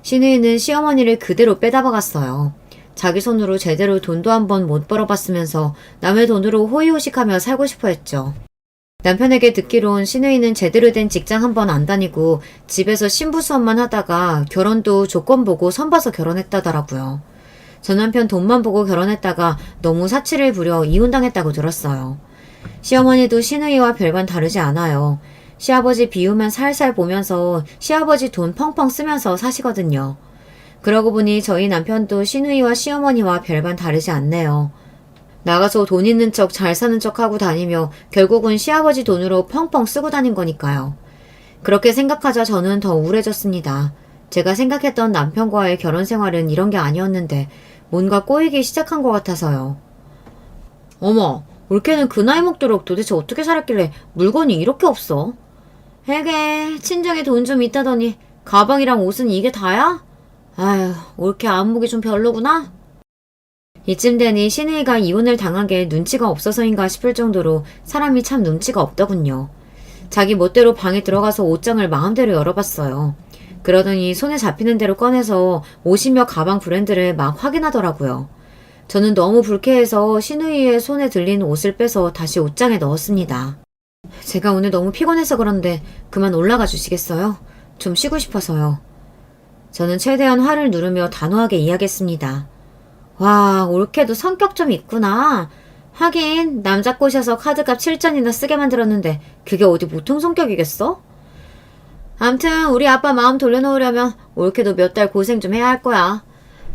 쉬누이는 시어머니를 그대로 빼다박았어요. 자기 손으로 제대로 돈도 한번 못 벌어봤으면서 남의 돈으로 호의호식하며 살고 싶어 했죠. 남편에게 듣기론 시누이는 제대로 된 직장 한 번 안 다니고 집에서 신부 수업만 하다가 결혼도 조건 보고 선봐서 결혼했다더라고요. 저 남편 돈만 보고 결혼했다가 너무 사치를 부려 이혼당했다고 들었어요. 시어머니도 시누이와 별반 다르지 않아요. 시아버지 비우면 살살 보면서 시아버지 돈 펑펑 쓰면서 사시거든요. 그러고 보니 저희 남편도 시누이와 시어머니와 별반 다르지 않네요. 나가서 돈 있는 척 잘 사는 척 하고 다니며 결국은 시아버지 돈으로 펑펑 쓰고 다닌 거니까요. 그렇게 생각하자 저는 더 우울해졌습니다. 제가 생각했던 남편과의 결혼 생활은 이런 게 아니었는데 뭔가 꼬이기 시작한 것 같아서요. 어머, 올케는 그 나이 먹도록 도대체 어떻게 살았길래 물건이 이렇게 없어? 에게, 친정에 돈 좀 있다더니 가방이랑 옷은 이게 다야? 아휴, 올케 안목이 좀 별로구나? 이쯤 되니 신우이가 이혼을 당한 게 눈치가 없어서인가 싶을 정도로 사람이 참 눈치가 없더군요. 자기 멋대로 방에 들어가서 옷장을 마음대로 열어봤어요. 그러더니 손에 잡히는 대로 꺼내서 옷이며 가방 브랜드를 막 확인하더라고요. 저는 너무 불쾌해서 신우이의 손에 들린 옷을 빼서 다시 옷장에 넣었습니다. 제가 오늘 너무 피곤해서 그런데 그만 올라가 주시겠어요? 좀 쉬고 싶어서요. 저는 최대한 화를 누르며 단호하게 이야기했습니다. 와, 올케도 성격 좀 있구나. 하긴 남자 꼬셔서 카드값 7전이나 쓰게 만들었는데 그게 어디 보통 성격이겠어? 암튼 우리 아빠 마음 돌려놓으려면 올케도 몇 달 고생 좀 해야 할 거야.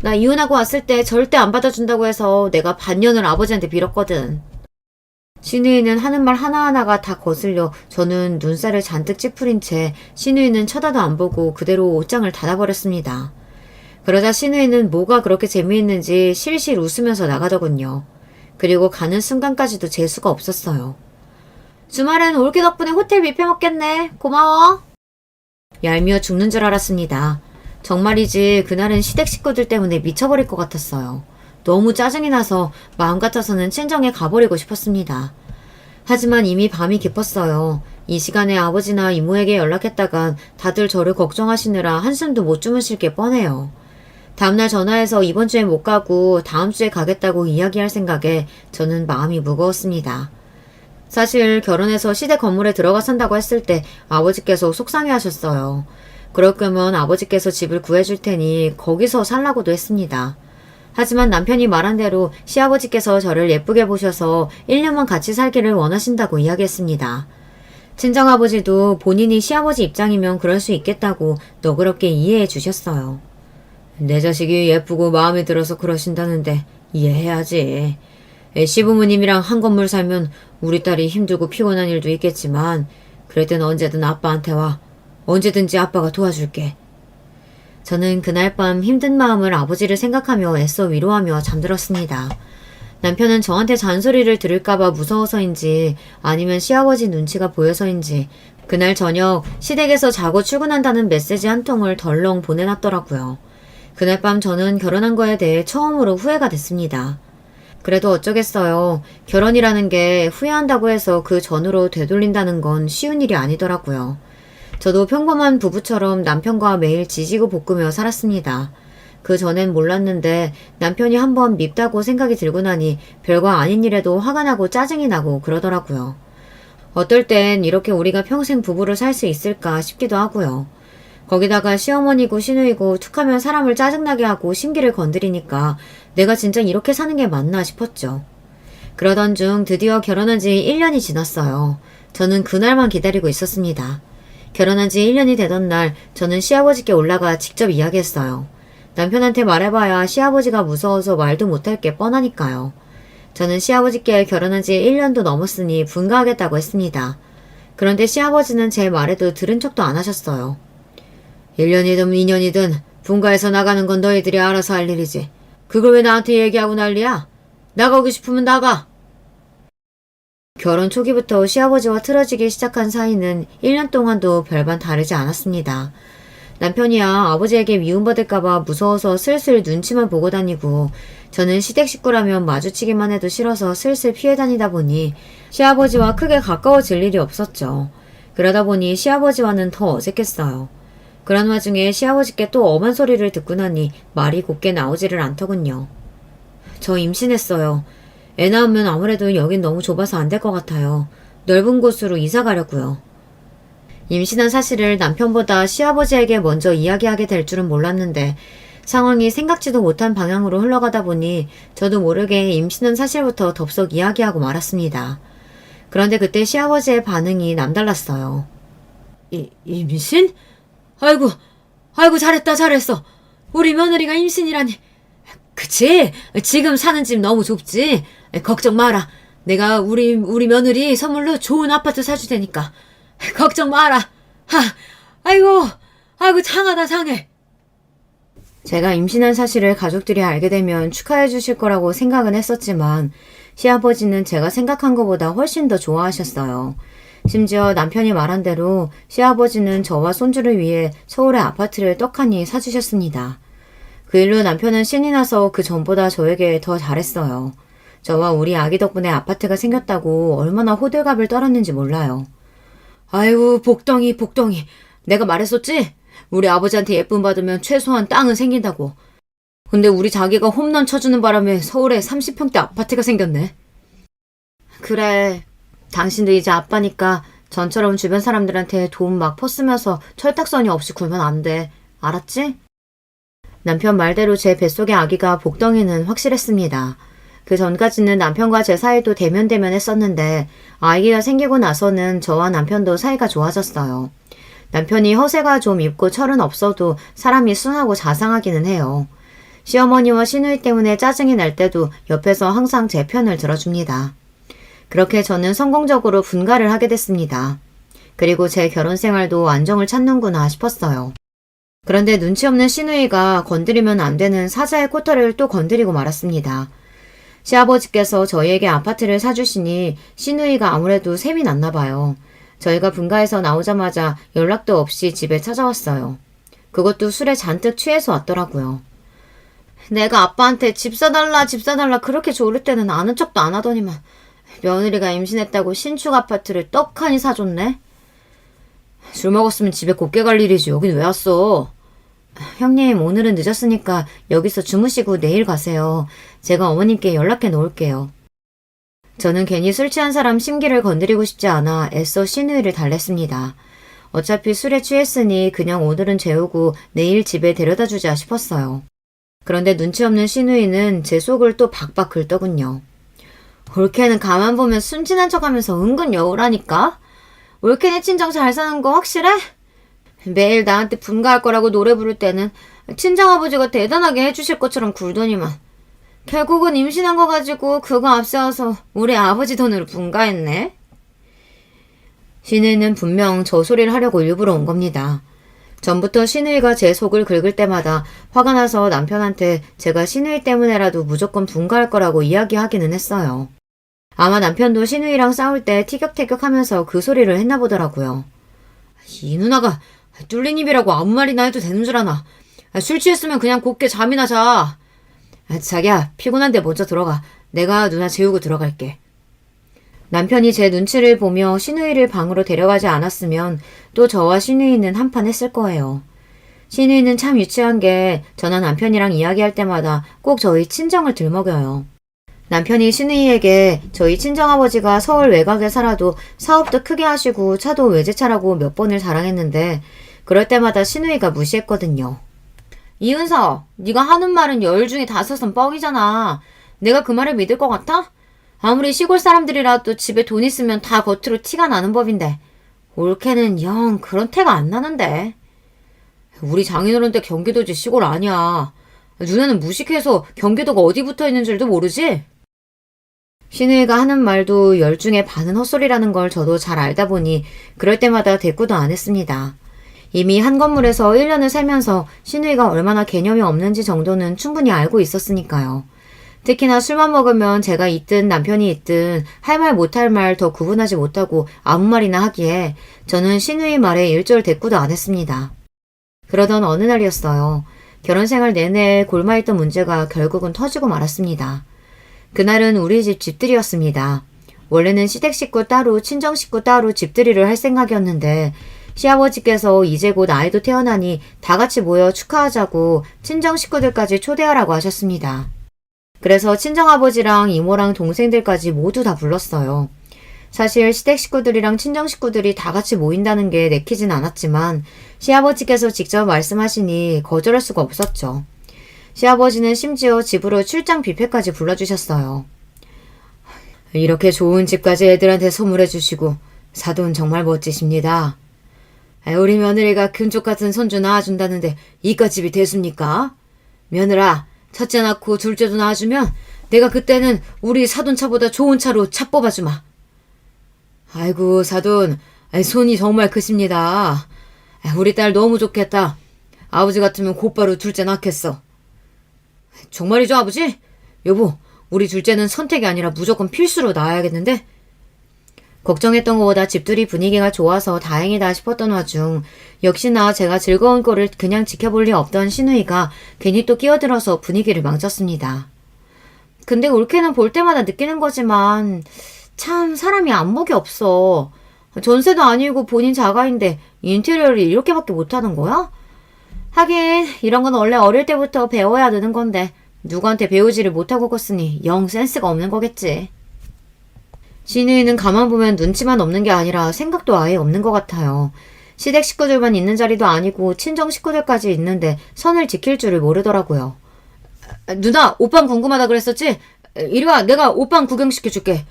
나 이혼하고 왔을 때 절대 안 받아준다고 해서 내가 반년을 아버지한테 빌었거든. 신우이는 하는 말 하나하나가 다 거슬려 저는 눈살을 잔뜩 찌푸린 채 신우이는 쳐다도 안 보고 그대로 옷장을 닫아버렸습니다. 그러자 신우이는 뭐가 그렇게 재미있는지 실실 웃으면서 나가더군요. 그리고 가는 순간까지도 재수가 없었어요. 주말엔 올케 덕분에 호텔 뷔페 먹겠네. 고마워. 얄미워 죽는 줄 알았습니다. 정말이지 그날은 시댁 식구들 때문에 미쳐버릴 것 같았어요. 너무 짜증이 나서 마음 같아서는 친정에 가버리고 싶었습니다. 하지만 이미 밤이 깊었어요. 이 시간에 아버지나 이모에게 연락했다간 다들 저를 걱정하시느라 한숨도 못 주무실 게 뻔해요. 다음날 전화해서 이번 주에 못 가고 다음 주에 가겠다고 이야기할 생각에 저는 마음이 무거웠습니다. 사실 결혼해서 시댁 건물에 들어가 산다고 했을 때 아버지께서 속상해 하셨어요. 그럴 거면 아버지께서 집을 구해줄 테니 거기서 살라고도 했습니다. 하지만 남편이 말한 대로 시아버지께서 저를 예쁘게 보셔서 1년만 같이 살기를 원하신다고 이야기했습니다. 친정아버지도 본인이 시아버지 입장이면 그럴 수 있겠다고 너그럽게 이해해 주셨어요. 내 자식이 예쁘고 마음에 들어서 그러신다는데 이해해야지. 시부모님이랑 한 건물 살면 우리 딸이 힘들고 피곤한 일도 있겠지만 그럴 땐 언제든 아빠한테 와. 언제든지 아빠가 도와줄게. 저는 그날 밤 힘든 마음을 아버지를 생각하며 애써 위로하며 잠들었습니다. 남편은 저한테 잔소리를 들을까봐 무서워서인지 아니면 시아버지 눈치가 보여서인지 그날 저녁 시댁에서 자고 출근한다는 메시지 한 통을 덜렁 보내놨더라고요. 그날 밤 저는 결혼한 거에 대해 처음으로 후회가 됐습니다. 그래도 어쩌겠어요. 결혼이라는 게 후회한다고 해서 그 전으로 되돌린다는 건 쉬운 일이 아니더라고요. 저도 평범한 부부처럼 남편과 매일 지지고 볶으며 살았습니다. 그 전엔 몰랐는데 남편이 한번 밉다고 생각이 들고 나니 별거 아닌 일에도 화가 나고 짜증이 나고 그러더라고요. 어떨 땐 이렇게 우리가 평생 부부로 살 수 있을까 싶기도 하고요. 거기다가 시어머니고 시누이고 툭하면 사람을 짜증나게 하고 심기를 건드리니까 내가 진짜 이렇게 사는 게 맞나 싶었죠. 그러던 중 드디어 결혼한 지 1년이 지났어요. 저는 그날만 기다리고 있었습니다. 결혼한 지 1년이 되던 날 저는 시아버지께 올라가 직접 이야기했어요. 남편한테 말해봐야 시아버지가 무서워서 말도 못할 게 뻔하니까요. 저는 시아버지께 결혼한 지 1년도 넘었으니 분가하겠다고 했습니다. 그런데 시아버지는 제 말에도 들은 척도 안 하셨어요. 1년이든 2년이든 분가해서 나가는 건 너희들이 알아서 할 일이지. 그걸 왜 나한테 얘기하고 난리야? 나가고 싶으면 나가. 결혼 초기부터 시아버지와 틀어지기 시작한 사이는 1년 동안도 별반 다르지 않았습니다. 남편이야 아버지에게 미움받을까봐 무서워서 슬슬 눈치만 보고 다니고 저는 시댁 식구라면 마주치기만 해도 싫어서 슬슬 피해 다니다 보니 시아버지와 크게 가까워질 일이 없었죠. 그러다 보니 시아버지와는 더 어색했어요. 그런 와중에 시아버지께 또 엄한 소리를 듣고 나니 말이 곱게 나오지를 않더군요. 저 임신했어요. 애 낳으면 아무래도 여긴 너무 좁아서 안 될 것 같아요. 넓은 곳으로 이사 가려고요. 임신한 사실을 남편보다 시아버지에게 먼저 이야기하게 될 줄은 몰랐는데 상황이 생각지도 못한 방향으로 흘러가다 보니 저도 모르게 임신한 사실부터 덥석 이야기하고 말았습니다. 그런데 그때 시아버지의 반응이 남달랐어요. 임신? 아이고 잘했어. 우리 며느리가 임신이라니. 그치? 지금 사는 집 너무 좁지? 걱정 마라. 내가 우리 며느리 선물로 좋은 아파트 사줄 테니까. 걱정 마라. 아이고 상하다 상해. 제가 임신한 사실을 가족들이 알게 되면 축하해 주실 거라고 생각은 했었지만 시아버지는 제가 생각한 것보다 훨씬 더 좋아하셨어요. 심지어 남편이 말한 대로 시아버지는 저와 손주를 위해 서울의 아파트를 떡하니 사주셨습니다. 그 일로 남편은 신이 나서 그 전보다 저에게 더 잘했어요. 저와 우리 아기 덕분에 아파트가 생겼다고 얼마나 호들갑을 떨었는지 몰라요. 아이고, 복덩이, 복덩이. 내가 말했었지? 우리 아버지한테 예쁨 받으면 최소한 땅은 생긴다고. 근데 우리 자기가 홈런 쳐주는 바람에 서울에 30평대 아파트가 생겼네. 그래. 당신도 이제 아빠니까 전처럼 주변 사람들한테 돈 막 퍼쓰면서 철딱서니 없이 굴면 안 돼. 알았지? 남편 말대로 제 뱃속의 아기가 복덩이는 확실했습니다. 그 전까지는 남편과 제 사이도 대면대면했었는데 아기가 생기고 나서는 저와 남편도 사이가 좋아졌어요. 남편이 허세가 좀 있고 철은 없어도 사람이 순하고 자상하기는 해요. 시어머니와 시누이 때문에 짜증이 날 때도 옆에서 항상 제 편을 들어줍니다. 그렇게 저는 성공적으로 분가를 하게 됐습니다. 그리고 제 결혼 생활도 안정을 찾는구나 싶었어요. 그런데 눈치 없는 시누이가 건드리면 안 되는 사자의 코털을 또 건드리고 말았습니다. 시아버지께서 저희에게 아파트를 사주시니 시누이가 아무래도 셈이 났나 봐요. 저희가 분가해서 나오자마자 연락도 없이 집에 찾아왔어요. 그것도 술에 잔뜩 취해서 왔더라고요. 내가 아빠한테 집 사달라 집 사달라 그렇게 조를 때는 아는 척도 안 하더니만 며느리가 임신했다고 신축 아파트를 떡하니 사줬네. 술 먹었으면 집에 곱게 갈 일이지 여긴 왜 왔어? 형님, 오늘은 늦었으니까 여기서 주무시고 내일 가세요. 제가 어머님께 연락해 놓을게요. 저는 괜히 술 취한 사람 심기를 건드리고 싶지 않아 애써 시누이를 달랬습니다. 어차피 술에 취했으니 그냥 오늘은 재우고 내일 집에 데려다 주자 싶었어요. 그런데 눈치 없는 시누이는 제 속을 또 박박 긁더군요. 올케는 가만 보면 순진한 척하면서 은근 여우라니까? 올케네 친정 잘 사는 거 확실해? 매일 나한테 분가할 거라고 노래 부를 때는 친정아버지가 대단하게 해주실 것처럼 굴더니만 결국은 임신한 거 가지고 그거 앞세워서 우리 아버지 돈으로 분가했네. 시누이는 분명 저 소리를 하려고 일부러 온 겁니다. 전부터 시누이가 제 속을 긁을 때마다 화가 나서 남편한테 제가 시누이 때문에라도 무조건 분가할 거라고 이야기하기는 했어요. 아마 남편도 시누이랑 싸울 때 티격태격하면서 그 소리를 했나 보더라고요. 이 누나가 뚫린 입이라고 아무 말이나 해도 되는 줄 아나. 술 취했으면 그냥 곱게 잠이나 자. 자기야, 피곤한데 먼저 들어가. 내가 누나 재우고 들어갈게. 남편이 제 눈치를 보며 시누이를 방으로 데려가지 않았으면 또 저와 시누이는 한판 했을 거예요. 시누이는 참 유치한 게 저는 남편이랑 이야기할 때마다 꼭 저희 친정을 들먹여요. 남편이 시누이에게 저희 친정아버지가 서울 외곽에 살아도 사업도 크게 하시고 차도 외제차라고 몇 번을 자랑했는데 그럴 때마다 시누이가 무시했거든요. 이은서, 네가 하는 말은 10 중에 5은 뻥이잖아. 내가 그 말을 믿을 것 같아? 아무리 시골 사람들이라도 집에 돈 있으면 다 겉으로 티가 나는 법인데 올케는 영 그런 태가 안 나는데. 우리 장인어른때 경기도지 시골 아니야. 누나는 무식해서 경기도가 어디 붙어있는 줄도 모르지? 시누이가 하는 말도 10 중에 반은 헛소리라는 걸 저도 잘 알다 보니 그럴 때마다 대꾸도 안 했습니다. 이미 한 건물에서 1년을 살면서 시누이가 얼마나 개념이 없는지 정도는 충분히 알고 있었으니까요. 특히나 술만 먹으면 제가 있든 남편이 있든 할 말 못할 말 더 구분하지 못하고 아무 말이나 하기에 저는 시누이 말에 일절 대꾸도 안 했습니다. 그러던 어느 날이었어요. 결혼생활 내내 골마있던 문제가 결국은 터지고 말았습니다. 그날은 우리 집 집들이였습니다. 원래는 시댁 식구 따로 친정 식구 따로 집들이를 할 생각이었는데 시아버지께서 이제 곧 아이도 태어나니 다 같이 모여 축하하자고 친정 식구들까지 초대하라고 하셨습니다. 그래서 친정아버지랑 이모랑 동생들까지 모두 다 불렀어요. 사실 시댁 식구들이랑 친정 식구들이 다 같이 모인다는 게 내키진 않았지만 시아버지께서 직접 말씀하시니 거절할 수가 없었죠. 시아버지는 심지어 집으로 출장 뷔페까지 불러주셨어요. 이렇게 좋은 집까지 애들한테 선물해 주시고 사돈 정말 멋지십니다. 우리 며느리가 금쪽 같은 손주 낳아준다는데 이깟집이 됐습니까? 며느라, 첫째 낳고 둘째도 낳아주면 내가 그때는 우리 사돈차보다 좋은 차로 차 뽑아주마. 아이고 사돈, 손이 정말 크십니다. 우리 딸 너무 좋겠다. 아버지 같으면 곧바로 둘째 낳겠어. 정말이죠 아버지? 여보, 우리 둘째는 선택이 아니라 무조건 필수로 낳아야겠는데? 걱정했던 것보다 집들이 분위기가 좋아서 다행이다 싶었던 와중 역시나 제가 즐거운 꼴을 그냥 지켜볼 리 없던 신우이가 괜히 또 끼어들어서 분위기를 망쳤습니다. 근데 올케는 볼 때마다 느끼는 거지만 참 사람이 안목이 없어. 전세도 아니고 본인 자가인데 인테리어를 이렇게밖에 못하는 거야? 하긴 이런 건 원래 어릴 때부터 배워야 느는 건데 누구한테 배우지를 못하고 컸으니 영 센스가 없는 거겠지. 신우이는 가만 보면 눈치만 없는 게 아니라 생각도 아예 없는 것 같아요. 시댁 식구들만 있는 자리도 아니고 친정 식구들까지 있는데 선을 지킬 줄을 모르더라고요. 누나, 오빤 궁금하다 그랬었지? 이리 와, 내가 오빤 구경시켜줄게.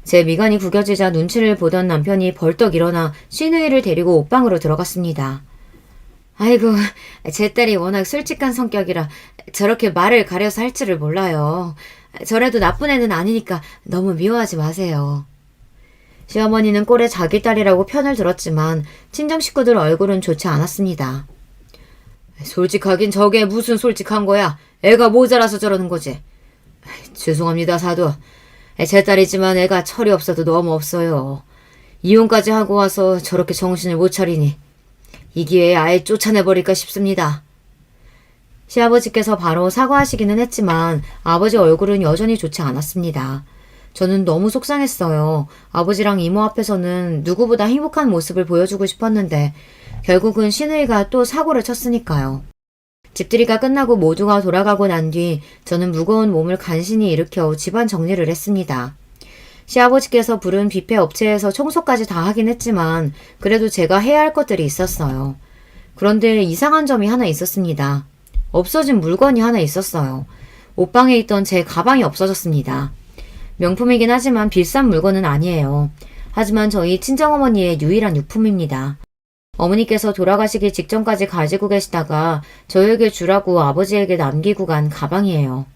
제 미간이 구겨지자 눈치를 보던 남편이 벌떡 일어나 신우이를 데리고 옷방으로 들어갔습니다. 아이고, 제 딸이 워낙 솔직한 성격이라 저렇게 말을 가려서 할 줄을 몰라요. 저래도 나쁜 애는 아니니까 너무 미워하지 마세요. 시어머니는 꼴에 자기 딸이라고 편을 들었지만 친정 식구들 얼굴은 좋지 않았습니다. 솔직하긴 저게 무슨 솔직한 거야. 애가 모자라서 저러는 거지. 죄송합니다, 사도. 제 딸이지만 애가 철이 없어도 너무 없어요. 이혼까지 하고 와서 저렇게 정신을 못 차리니 이 기회에 아예 쫓아내버릴까 싶습니다. 시아버지께서 바로 사과하시기는 했지만 아버지 얼굴은 여전히 좋지 않았습니다. 저는 너무 속상했어요. 아버지랑 이모 앞에서는 누구보다 행복한 모습을 보여주고 싶었는데 결국은 신우이가 또 사고를 쳤으니까요. 집들이가 끝나고 모두가 돌아가고 난 뒤 저는 무거운 몸을 간신히 일으켜 집안 정리를 했습니다. 시아버지께서 부른 뷔페 업체에서 청소까지 다 하긴 했지만 그래도 제가 해야 할 것들이 있었어요. 그런데 이상한 점이 하나 있었습니다. 없어진 물건이 하나 있었어요. 옷방에 있던 제 가방이 없어졌습니다. 명품이긴 하지만 비싼 물건은 아니에요. 하지만 저희 친정어머니의 유일한 유품입니다. 어머니께서 돌아가시기 직전까지 가지고 계시다가 저에게 주라고 아버지에게 남기고 간 가방이에요.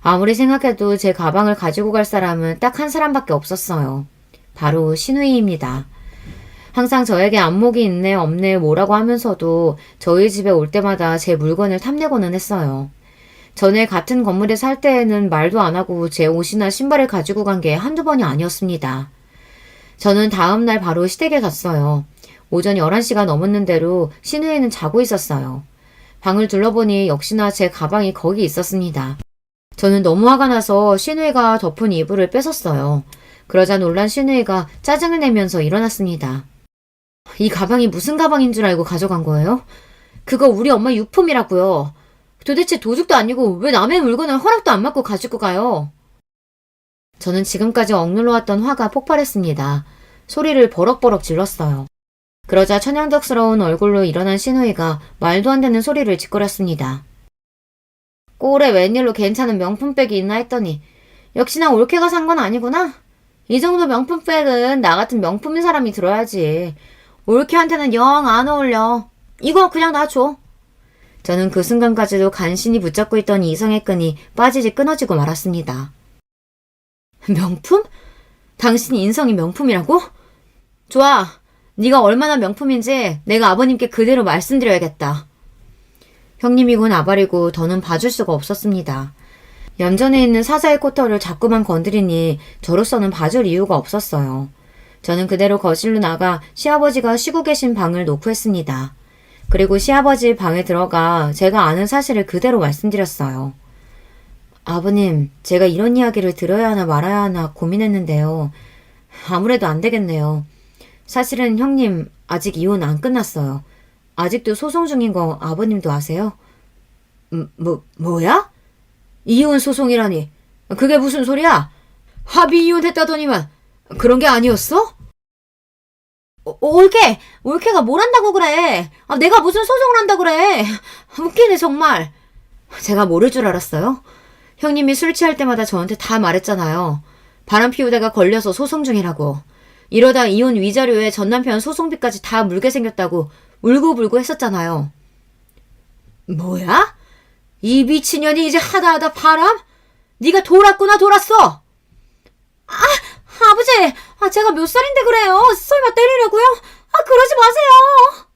아무리 생각해도 제 가방을 가지고 갈 사람은 딱 한 사람밖에 없었어요. 바로 신우이입니다. 항상 저에게 안목이 있네 없네 뭐라고 하면서도 저희 집에 올 때마다 제 물건을 탐내고는 했어요. 전에 같은 건물에 살 때에는 말도 안 하고 제 옷이나 신발을 가지고 간 게 한두 번이 아니었습니다. 저는 다음날 바로 시댁에 갔어요. 오전 11시가 넘었는데도 신우이는 자고 있었어요. 방을 둘러보니 역시나 제 가방이 거기 있었습니다. 저는 너무 화가 나서 신우이가 덮은 이불을 뺏었어요. 그러자 놀란 신우이가 짜증을 내면서 일어났습니다. 이 가방이 무슨 가방인 줄 알고 가져간 거예요? 그거 우리 엄마 유품이라고요. 도대체 도둑도 아니고 왜 남의 물건을 허락도 안 받고 가지고 가요? 저는 지금까지 억눌러왔던 화가 폭발했습니다. 소리를 버럭버럭 질렀어요. 그러자 천연덕스러운 얼굴로 일어난 신우이가 말도 안 되는 소리를 짓거렸습니다. 꼴에 웬일로 괜찮은 명품백이 있나 했더니 역시나 올케가 산 건 아니구나? 이 정도 명품백은 나 같은 명품인 사람이 들어야지. 올케한테는 영 안 어울려. 이거 그냥 놔줘. 저는 그 순간까지도 간신히 붙잡고 있던 이성의 끈이 빠지지 끊어지고 말았습니다. 명품? 당신 인성이 명품이라고? 좋아. 네가 얼마나 명품인지 내가 아버님께 그대로 말씀드려야겠다. 형님이고 나발이고 더는 봐줄 수가 없었습니다. 얌전해 있는 사자의 코털을 자꾸만 건드리니 저로서는 봐줄 이유가 없었어요. 저는 그대로 거실로 나가 시아버지가 쉬고 계신 방을 노크했습니다. 그리고 시아버지 방에 들어가 제가 아는 사실을 그대로 말씀드렸어요. 아버님, 제가 이런 이야기를 들어야 하나 말아야 하나 고민했는데요. 아무래도 안 되겠네요. 사실은 형님 아직 이혼 안 끝났어요. 아직도 소송 중인 거 아버님도 아세요? 뭐야? 이혼 소송이라니. 그게 무슨 소리야? 합의 이혼했다더니만 그런 게 아니었어? 올케가 뭘 한다고 그래? 내가 무슨 소송을 한다고 그래? 웃기네 정말. 제가 모를 줄 알았어요? 형님이 술 취할 때마다 저한테 다 말했잖아요. 바람 피우다가 걸려서 소송 중이라고. 이러다 이혼 위자료에 전남편 소송비까지 다 물게 생겼다고 울고불고 했었잖아요. 뭐야? 이 미친년이 이제 하다하다 바람? 네가 돌았구나 돌았어. 아버지, 제가 몇 살인데 그래요? 설마 때리려고요? 그러지 마세요.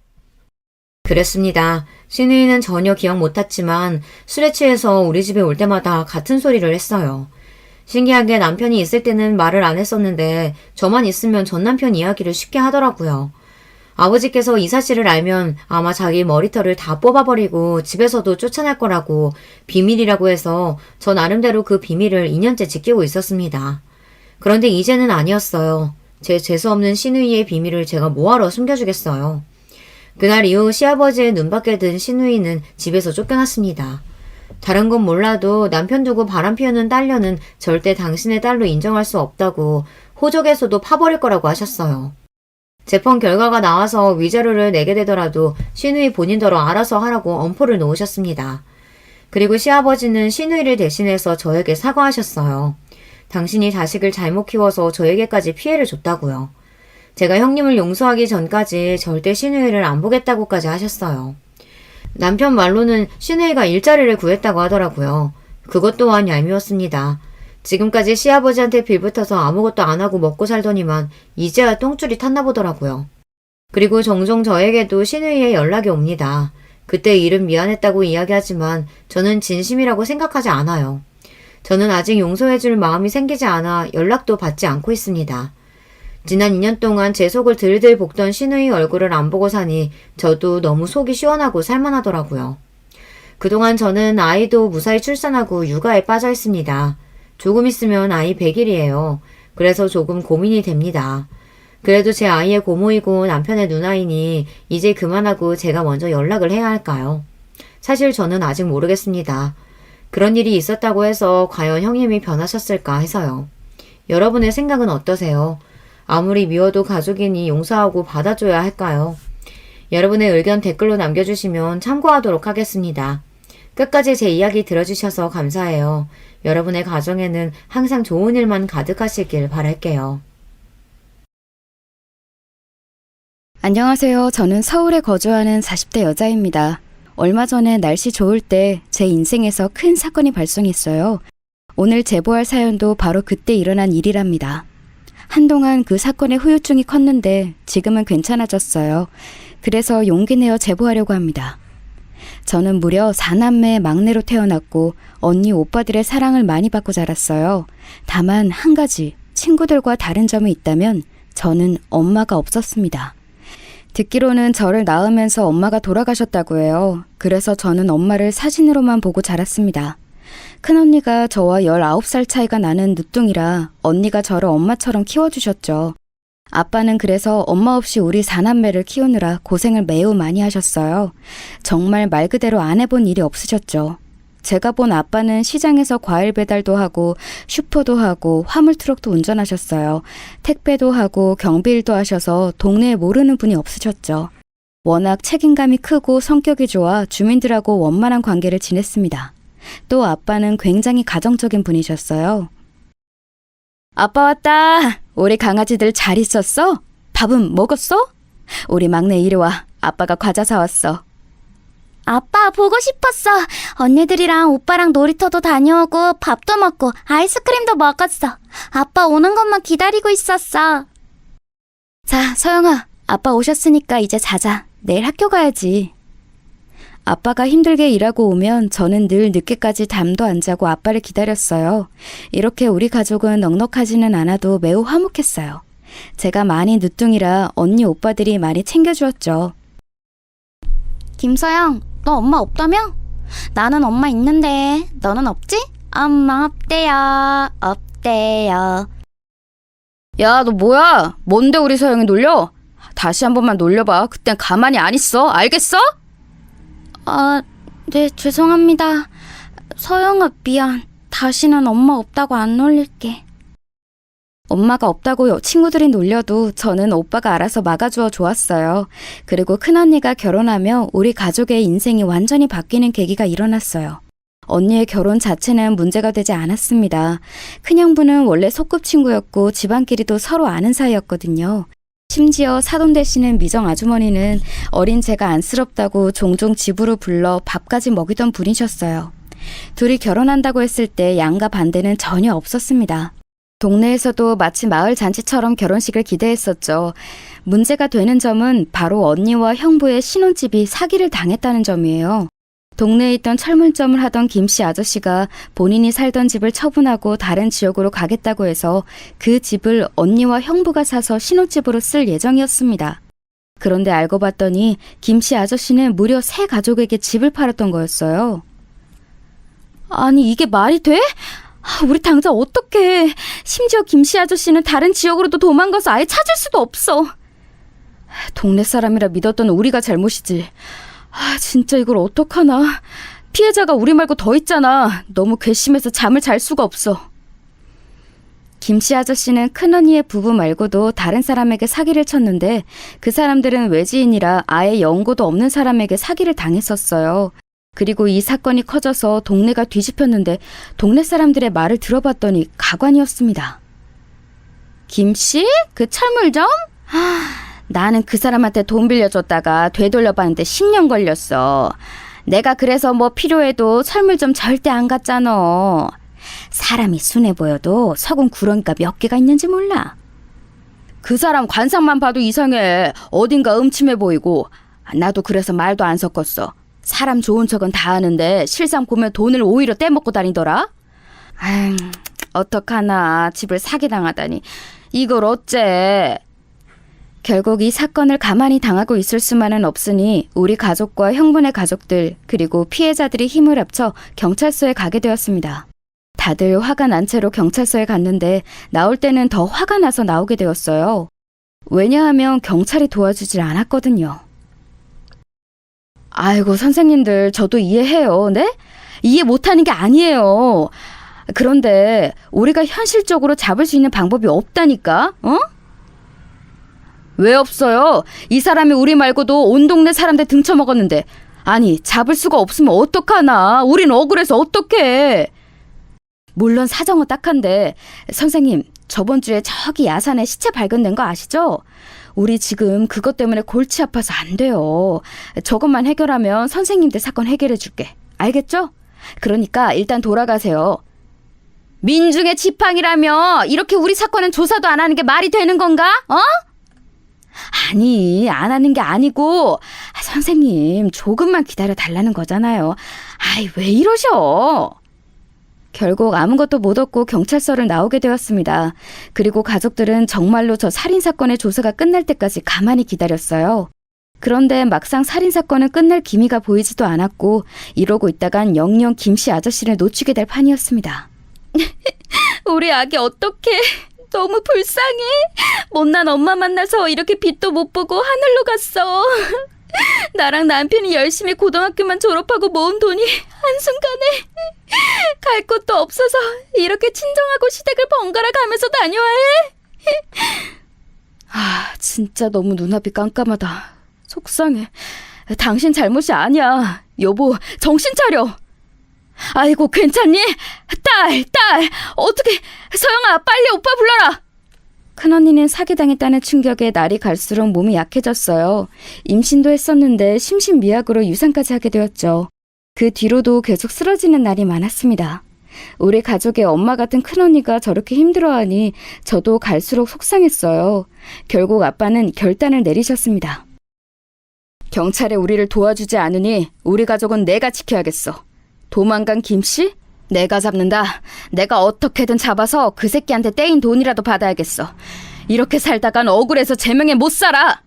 그랬습니다. 신우이는 전혀 기억 못했지만 술에 취해서 우리 집에 올 때마다 같은 소리를 했어요. 신기한 게 남편이 있을 때는 말을 안 했었는데 저만 있으면 전 남편 이야기를 쉽게 하더라고요. 아버지께서 이 사실을 알면 아마 자기 머리털을 다 뽑아버리고 집에서도 쫓아날 거라고 비밀이라고 해서 저 나름대로 그 비밀을 2년째 지키고 있었습니다. 그런데 이제는 아니었어요. 제 재수없는 시누이의 비밀을 제가 뭐하러 숨겨주겠어요. 그날 이후 시아버지의 눈밖에 든 시누이는 집에서 쫓겨났습니다. 다른 건 몰라도 남편 두고 바람 피우는 딸녀는 절대 당신의 딸로 인정할 수 없다고 호적에서도 파버릴 거라고 하셨어요. 재판 결과가 나와서 위자료를 내게 되더라도 시누이 본인더러 알아서 하라고 엄포를 놓으셨습니다. 그리고 시아버지는 시누이를 대신해서 저에게 사과하셨어요. 당신이 자식을 잘못 키워서 저에게까지 피해를 줬다고요. 제가 형님을 용서하기 전까지 절대 시누이를 안 보겠다고까지 하셨어요. 남편 말로는 시누이가 일자리를 구했다고 하더라고요. 그것 또한 얄미웠습니다. 지금까지 시아버지한테 빌붙어서 아무것도 안 하고 먹고 살더니만 이제야 똥줄이 탔나 보더라고요. 그리고 종종 저에게도 시누이의 연락이 옵니다. 그때 일은 미안했다고 이야기하지만 저는 진심이라고 생각하지 않아요. 저는 아직 용서해줄 마음이 생기지 않아 연락도 받지 않고 있습니다. 지난 2년 동안 제 속을 들들 볶던 시누이 얼굴을 안 보고 사니 저도 너무 속이 시원하고 살만하더라고요. 그동안 저는 아이도 무사히 출산하고 육아에 빠져 있습니다. 조금 있으면 아이 100일이에요. 그래서 조금 고민이 됩니다. 그래도 제 아이의 고모이고 남편의 누나이니 이제 그만하고 제가 먼저 연락을 해야 할까요? 사실 저는 아직 모르겠습니다. 그런 일이 있었다고 해서 과연 형님이 변하셨을까 해서요. 여러분의 생각은 어떠세요? 아무리 미워도 가족이니 용서하고 받아줘야 할까요? 여러분의 의견 댓글로 남겨주시면 참고하도록 하겠습니다. 끝까지 제 이야기 들어주셔서 감사해요. 여러분의 가정에는 항상 좋은 일만 가득하시길 바랄게요. 안녕하세요. 저는 서울에 거주하는 40대 여자입니다. 얼마 전에 날씨 좋을 때 제 인생에서 큰 사건이 발생했어요. 오늘 제보할 사연도 바로 그때 일어난 일이랍니다. 한동안 그 사건의 후유증이 컸는데 지금은 괜찮아졌어요. 그래서 용기 내어 제보하려고 합니다. 저는 무려 4남매의 막내로 태어났고 언니 오빠들의 사랑을 많이 받고 자랐어요. 다만 한 가지, 친구들과 다른 점이 있다면 저는 엄마가 없었습니다. 듣기로는 저를 낳으면서 엄마가 돌아가셨다고 해요. 그래서 저는 엄마를 사진으로만 보고 자랐습니다. 큰언니가 저와 19살 차이가 나는 늦둥이라 언니가 저를 엄마처럼 키워주셨죠. 아빠는 그래서 엄마 없이 우리 4남매를 키우느라 고생을 매우 많이 하셨어요. 정말 말 그대로 안 해본 일이 없으셨죠. 제가 본 아빠는 시장에서 과일 배달도 하고 슈퍼도 하고 화물트럭도 운전하셨어요. 택배도 하고 경비일도 하셔서 동네에 모르는 분이 없으셨죠. 워낙 책임감이 크고 성격이 좋아 주민들하고 원만한 관계를 지냈습니다. 또 아빠는 굉장히 가정적인 분이셨어요. 아빠 왔다. 우리 강아지들 잘 있었어? 밥은 먹었어? 우리 막내 이리 와. 아빠가 과자 사왔어. 아빠 보고 싶었어. 언니들이랑 오빠랑 놀이터도 다녀오고 밥도 먹고 아이스크림도 먹었어. 아빠 오는 것만 기다리고 있었어. 자, 서영아. 아빠 오셨으니까 이제 자자. 내일 학교 가야지. 아빠가 힘들게 일하고 오면 저는 늘 늦게까지 잠도 안 자고 아빠를 기다렸어요. 이렇게 우리 가족은 넉넉하지는 않아도 매우 화목했어요. 제가 많이 늦둥이라 언니 오빠들이 많이 챙겨주었죠. 김서영, 너 엄마 없다며? 나는 엄마 있는데 너는 없지? 엄마 없대요. 없대요. 야, 너 뭐야? 뭔데 우리 서영이 놀려? 다시 한 번만 놀려봐. 그땐 가만히 안 있어. 알겠어? 네, 죄송합니다. 서영아, 미안. 다시는 엄마 없다고 안 놀릴게. 엄마가 없다고 친구들이 놀려도 저는 오빠가 알아서 막아주어 좋았어요. 그리고 큰언니가 결혼하며 우리 가족의 인생이 완전히 바뀌는 계기가 일어났어요. 언니의 결혼 자체는 문제가 되지 않았습니다. 큰형부는 원래 소꿉친구였고 집안끼리도 서로 아는 사이였거든요. 심지어 사돈 되시는 미정 아주머니는 어린 제가 안쓰럽다고 종종 집으로 불러 밥까지 먹이던 분이셨어요. 둘이 결혼한다고 했을 때 양가 반대는 전혀 없었습니다. 동네에서도 마치 마을 잔치처럼 결혼식을 기대했었죠. 문제가 되는 점은 바로 언니와 형부의 신혼집이 사기를 당했다는 점이에요. 동네에 있던 철물점을 하던 김씨 아저씨가 본인이 살던 집을 처분하고 다른 지역으로 가겠다고 해서 그 집을 언니와 형부가 사서 신혼집으로 쓸 예정이었습니다. 그런데 알고 봤더니 김씨 아저씨는 무려 3가족에게 집을 팔았던 거였어요. 아니, 이게 말이 돼? 우리 당장 어떡해. 심지어 김씨 아저씨는 다른 지역으로도 도망가서 아예 찾을 수도 없어. 동네 사람이라 믿었던 우리가 잘못이지. 진짜 이걸 어떡하나. 피해자가 우리 말고 더 있잖아. 너무 괘씸해서 잠을 잘 수가 없어. 김씨 아저씨는 큰언니의 부부 말고도 다른 사람에게 사기를 쳤는데 그 사람들은 외지인이라 아예 연고도 없는 사람에게 사기를 당했었어요. 그리고 이 사건이 커져서 동네가 뒤집혔는데 동네 사람들의 말을 들어봤더니 가관이었습니다. 김씨? 그 철물점? 나는 그 사람한테 돈 빌려줬다가 되돌려봤는데 10년 걸렸어. 내가 그래서 뭐 필요해도 철물점 절대 안 갔잖아. 사람이 순해 보여도 속은 구렁이가 몇 개가 있는지 몰라. 그 사람 관상만 봐도 이상해. 어딘가 음침해 보이고. 나도 그래서 말도 안 섞었어. 사람 좋은 척은 다 하는데 실상 보면 돈을 오히려 떼먹고 다니더라. 어떡하나. 집을 사기당하다니. 이걸 어째. 결국 이 사건을 가만히 당하고 있을 수만은 없으니 우리 가족과 형부네 가족들 그리고 피해자들이 힘을 합쳐 경찰서에 가게 되었습니다. 다들 화가 난 채로 경찰서에 갔는데 나올 때는 더 화가 나서 나오게 되었어요. 왜냐하면 경찰이 도와주질 않았거든요. 아이고 선생님들 저도 이해해요. 네? 이해 못하는 게 아니에요. 그런데 우리가 현실적으로 잡을 수 있는 방법이 없다니까? 왜 없어요? 이 사람이 우리 말고도 온 동네 사람들 등쳐먹었는데 아니 잡을 수가 없으면 어떡하나. 우린 억울해서 어떡해. 물론 사정은 딱한데 선생님 저번 주에 저기 야산에 시체 발견된 거 아시죠? 우리 지금 그것 때문에 골치 아파서 안 돼요. 저것만 해결하면 선생님들 사건 해결해 줄게. 알겠죠? 그러니까 일단 돌아가세요. 민중의 지팡이라며 이렇게 우리 사건은 조사도 안 하는 게 말이 되는 건가? 아니 안 하는 게 아니고 선생님 조금만 기다려 달라는 거잖아요. 왜 이러셔? 결국 아무것도 못 얻고 경찰서를 나오게 되었습니다. 그리고 가족들은 정말로 저 살인사건의 조사가 끝날 때까지 가만히 기다렸어요. 그런데 막상 살인사건은 끝날 기미가 보이지도 않았고 이러고 있다간 영영 김씨 아저씨를 놓치게 될 판이었습니다. 우리 아기 어떡해. 너무 불쌍해. 못난 엄마 만나서 이렇게 빛도 못 보고 하늘로 갔어. 나랑 남편이 열심히 고등학교만 졸업하고 모은 돈이 한순간에 갈 곳도 없어서 이렇게 친정하고 시댁을 번갈아 가면서 다녀야 해. 진짜 너무 눈앞이 깜깜하다. 속상해. 당신 잘못이 아니야. 여보, 정신 차려. 아이고, 괜찮니? 딸, 어떻게, 서영아, 빨리 오빠 불러라. 큰언니는 사기당했다는 충격에 날이 갈수록 몸이 약해졌어요. 임신도 했었는데 심신미약으로 유산까지 하게 되었죠. 그 뒤로도 계속 쓰러지는 날이 많았습니다. 우리 가족의 엄마 같은 큰언니가 저렇게 힘들어하니 저도 갈수록 속상했어요. 결국 아빠는 결단을 내리셨습니다. 경찰에 우리를 도와주지 않으니 우리 가족은 내가 지켜야겠어. 도망간 김씨? 내가 잡는다. 내가 어떻게든 잡아서 그 새끼한테 떼인 돈이라도 받아야겠어. 이렇게 살다간 억울해서 제명에 못 살아.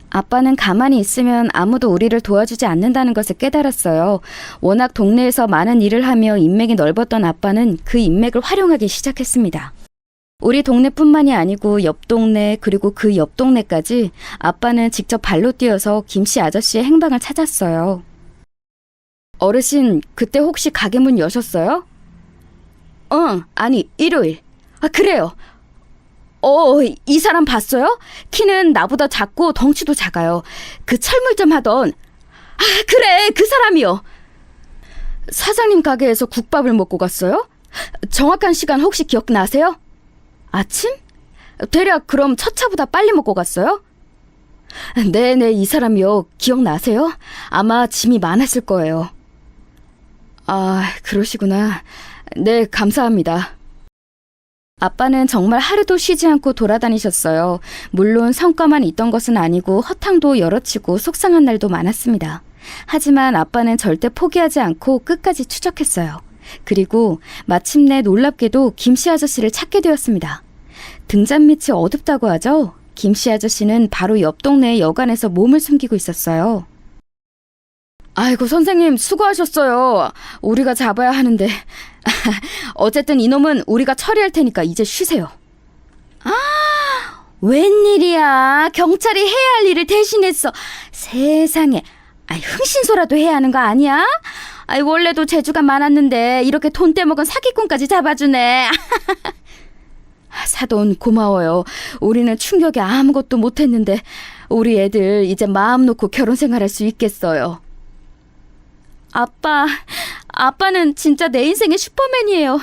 아빠는 가만히 있으면 아무도 우리를 도와주지 않는다는 것을 깨달았어요. 워낙 동네에서 많은 일을 하며 인맥이 넓었던 아빠는 그 인맥을 활용하기 시작했습니다. 우리 동네뿐만이 아니고 옆 동네 그리고 그 옆 동네까지 아빠는 직접 발로 뛰어서 김씨 아저씨의 행방을 찾았어요. 어르신, 그때 혹시 가게 문 여셨어요? 아니, 일요일. 그래요. 이 사람 봤어요? 키는 나보다 작고 덩치도 작아요. 그 철물점 하던. 그래, 그 사람이요. 사장님 가게에서 국밥을 먹고 갔어요? 정확한 시간 혹시 기억나세요? 아침? 대략 그럼 첫 차보다 빨리 먹고 갔어요? 네네, 이 사람이요. 기억나세요? 아마 짐이 많았을 거예요. 그러시구나. 네, 감사합니다. 아빠는 정말 하루도 쉬지 않고 돌아다니셨어요. 물론 성과만 있던 것은 아니고 허탕도 여럿치고 속상한 날도 많았습니다. 하지만 아빠는 절대 포기하지 않고 끝까지 추적했어요. 그리고 마침내 놀랍게도 김씨 아저씨를 찾게 되었습니다. 등잔 밑이 어둡다고 하죠? 김씨 아저씨는 바로 옆 동네의 여관에서 몸을 숨기고 있었어요. 아이고, 선생님 수고하셨어요. 우리가 잡아야 하는데. 어쨌든 이놈은 우리가 처리할 테니까 이제 쉬세요. 아, 웬일이야. 경찰이 해야 할 일을 대신했어. 세상에. 흥신소라도 해야 하는 거 아니야? 원래도 재주가 많았는데 이렇게 돈 떼먹은 사기꾼까지 잡아주네. 사돈 고마워요. 우리는 충격에 아무것도 못했는데 우리 애들 이제 마음 놓고 결혼 생활할 수 있겠어요. 아빠는 진짜 내 인생의 슈퍼맨이에요.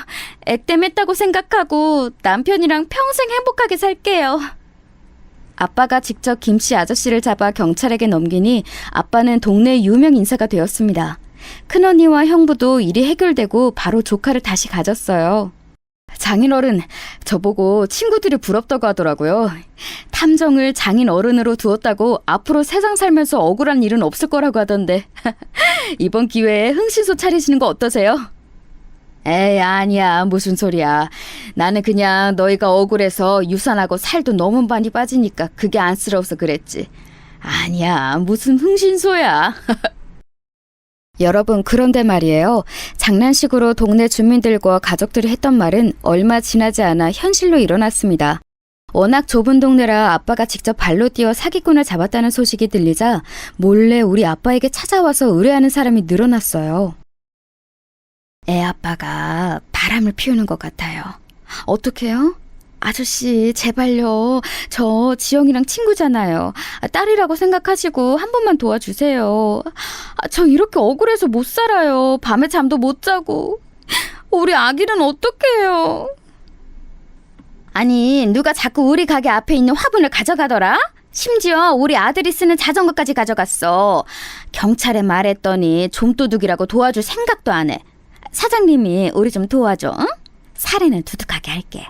액땜했다고 생각하고 남편이랑 평생 행복하게 살게요. 아빠가 직접 김씨 아저씨를 잡아 경찰에게 넘기니 아빠는 동네 유명 인사가 되었습니다. 큰언니와 형부도 일이 해결되고 바로 조카를 다시 가졌어요. 장인어른, 저보고 친구들이 부럽다고 하더라고요. 탐정을 장인어른으로 두었다고 앞으로 세상 살면서 억울한 일은 없을 거라고 하던데 이번 기회에 흥신소 차리시는 거 어떠세요? 에이, 아니야. 무슨 소리야. 나는 그냥 너희가 억울해서 유산하고 살도 너무 많이 빠지니까 그게 안쓰러워서 그랬지. 아니야. 무슨 흥신소야. 여러분, 그런데 말이에요. 장난식으로 동네 주민들과 가족들이 했던 말은 얼마 지나지 않아 현실로 일어났습니다. 워낙 좁은 동네라 아빠가 직접 발로 뛰어 사기꾼을 잡았다는 소식이 들리자 몰래 우리 아빠에게 찾아와서 의뢰하는 사람이 늘어났어요. 애 아빠가 바람을 피우는 것 같아요. 어떡해요? 아저씨, 제발요. 저 지영이랑 친구잖아요. 딸이라고 생각하시고 한 번만 도와주세요. 저 이렇게 억울해서 못 살아요. 밤에 잠도 못 자고. 우리 아기는 어떡해요? 아니, 누가 자꾸 우리 가게 앞에 있는 화분을 가져가더라? 심지어 우리 아들이 쓰는 자전거까지 가져갔어. 경찰에 말했더니 좀도둑이라고 도와줄 생각도 안 해. 사장님이 우리 좀 도와줘, 응? 살해는 두둑하게 할게.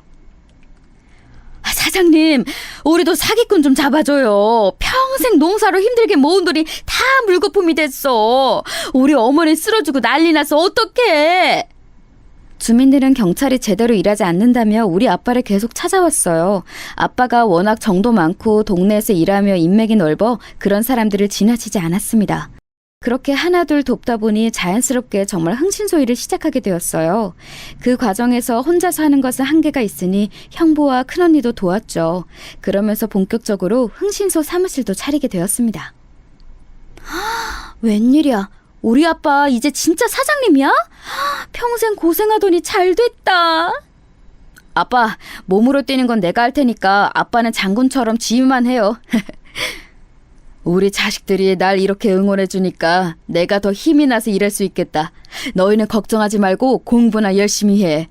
사장님, 우리도 사기꾼 좀 잡아줘요. 평생 농사로 힘들게 모은 돈이 다 물거품이 됐어. 우리 어머니 쓰러지고 난리 나서 어떡해. 주민들은 경찰이 제대로 일하지 않는다며 우리 아빠를 계속 찾아왔어요. 아빠가 워낙 정도 많고 동네에서 일하며 인맥이 넓어 그런 사람들을 지나치지 않았습니다. 그렇게 하나둘 돕다 보니 자연스럽게 정말 흥신소 일을 시작하게 되었어요. 그 과정에서 혼자서 하는 것은 한계가 있으니 형부와 큰언니도 도왔죠. 그러면서 본격적으로 흥신소 사무실도 차리게 되었습니다. 웬일이야. 우리 아빠 이제 진짜 사장님이야? 평생 고생하더니 잘 됐다. 아빠, 몸으로 뛰는 건 내가 할 테니까 아빠는 장군처럼 지휘만 해요. 우리 자식들이 날 이렇게 응원해주니까 내가 더 힘이 나서 일할 수 있겠다. 너희는 걱정하지 말고 공부나 열심히 해.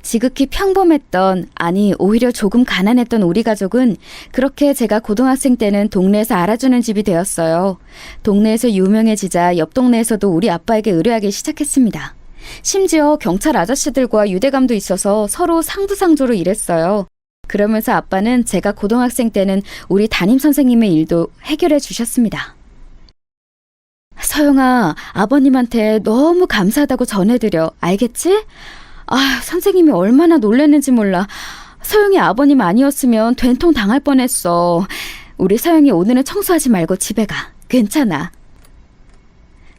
지극히 평범했던, 아니 오히려 조금 가난했던 우리 가족은 그렇게 제가 고등학생 때는 동네에서 알아주는 집이 되었어요. 동네에서 유명해지자 옆 동네에서도 우리 아빠에게 의뢰하기 시작했습니다. 심지어 경찰 아저씨들과 유대감도 있어서 서로 상부상조로 일했어요. 그러면서 아빠는 제가 고등학생 때는 우리 담임 선생님의 일도 해결해 주셨습니다. 서영아, 아버님한테 너무 감사하다고 전해드려. 알겠지? 선생님이 얼마나 놀랐는지 몰라. 서영이 아버님 아니었으면 된통 당할 뻔했어. 우리 서영이 오늘은 청소하지 말고 집에 가. 괜찮아.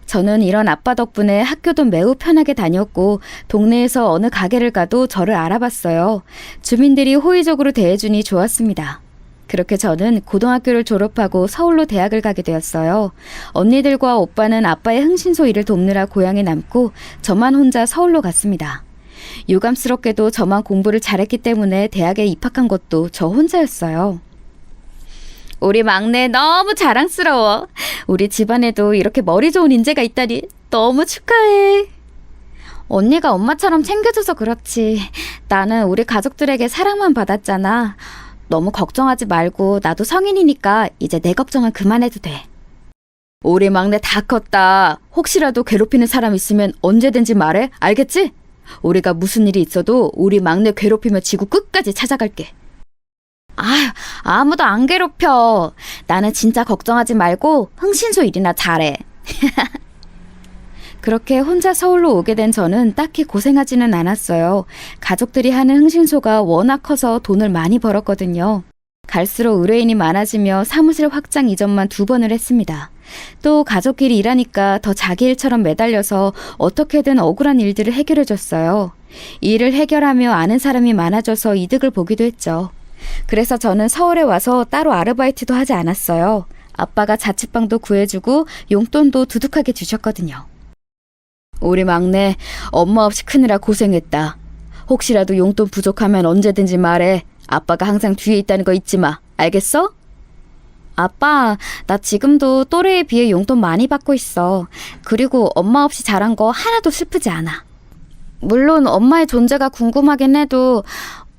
저는 이런 아빠 덕분에 학교도 매우 편하게 다녔고 동네에서 어느 가게를 가도 저를 알아봤어요. 주민들이 호의적으로 대해주니 좋았습니다. 그렇게 저는 고등학교를 졸업하고 서울로 대학을 가게 되었어요. 언니들과 오빠는 아빠의 흥신소 일을 돕느라 고향에 남고 저만 혼자 서울로 갔습니다. 유감스럽게도 저만 공부를 잘했기 때문에 대학에 입학한 것도 저 혼자였어요. 우리 막내 너무 자랑스러워. 우리 집안에도 이렇게 머리 좋은 인재가 있다니 너무 축하해. 언니가 엄마처럼 챙겨줘서 그렇지. 나는 우리 가족들에게 사랑만 받았잖아. 너무 걱정하지 말고 나도 성인이니까 이제 내 걱정은 그만해도 돼. 우리 막내 다 컸다. 혹시라도 괴롭히는 사람 있으면 언제든지 말해. 알겠지? 우리가 무슨 일이 있어도 우리 막내 괴롭히며 지구 끝까지 찾아갈게. 아휴, 아무도 안 괴롭혀. 나는 진짜 걱정하지 말고 흥신소 일이나 잘해. 그렇게 혼자 서울로 오게 된 저는 딱히 고생하지는 않았어요. 가족들이 하는 흥신소가 워낙 커서 돈을 많이 벌었거든요. 갈수록 의뢰인이 많아지며 사무실 확장 이전만 2번을 했습니다. 또 가족끼리 일하니까 더 자기 일처럼 매달려서 어떻게든 억울한 일들을 해결해줬어요. 일을 해결하며 아는 사람이 많아져서 이득을 보기도 했죠. 그래서 저는 서울에 와서 따로 아르바이트도 하지 않았어요. 아빠가 자취방도 구해주고 용돈도 두둑하게 주셨거든요. 우리 막내 엄마 없이 크느라 고생했다. 혹시라도 용돈 부족하면 언제든지 말해. 아빠가 항상 뒤에 있다는 거 잊지 마. 알겠어? 아빠, 나 지금도 또래에 비해 용돈 많이 받고 있어. 그리고 엄마 없이 자란 거 하나도 슬프지 않아. 물론 엄마의 존재가 궁금하긴 해도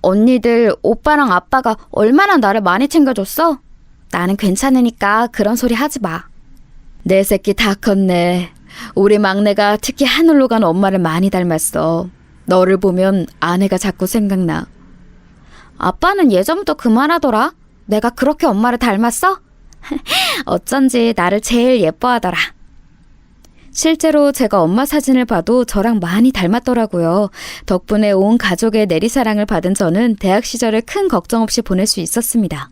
언니들, 오빠랑 아빠가 얼마나 나를 많이 챙겨줬어? 나는 괜찮으니까 그런 소리 하지 마. 내 새끼 다 컸네. 우리 막내가 특히 하늘로 간 엄마를 많이 닮았어. 너를 보면 아내가 자꾸 생각나. 아빠는 예전부터 그 말하더라. 내가 그렇게 엄마를 닮았어? 어쩐지 나를 제일 예뻐하더라. 실제로 제가 엄마 사진을 봐도 저랑 많이 닮았더라고요. 덕분에 온 가족의 내리사랑을 받은 저는 대학 시절을 큰 걱정 없이 보낼 수 있었습니다.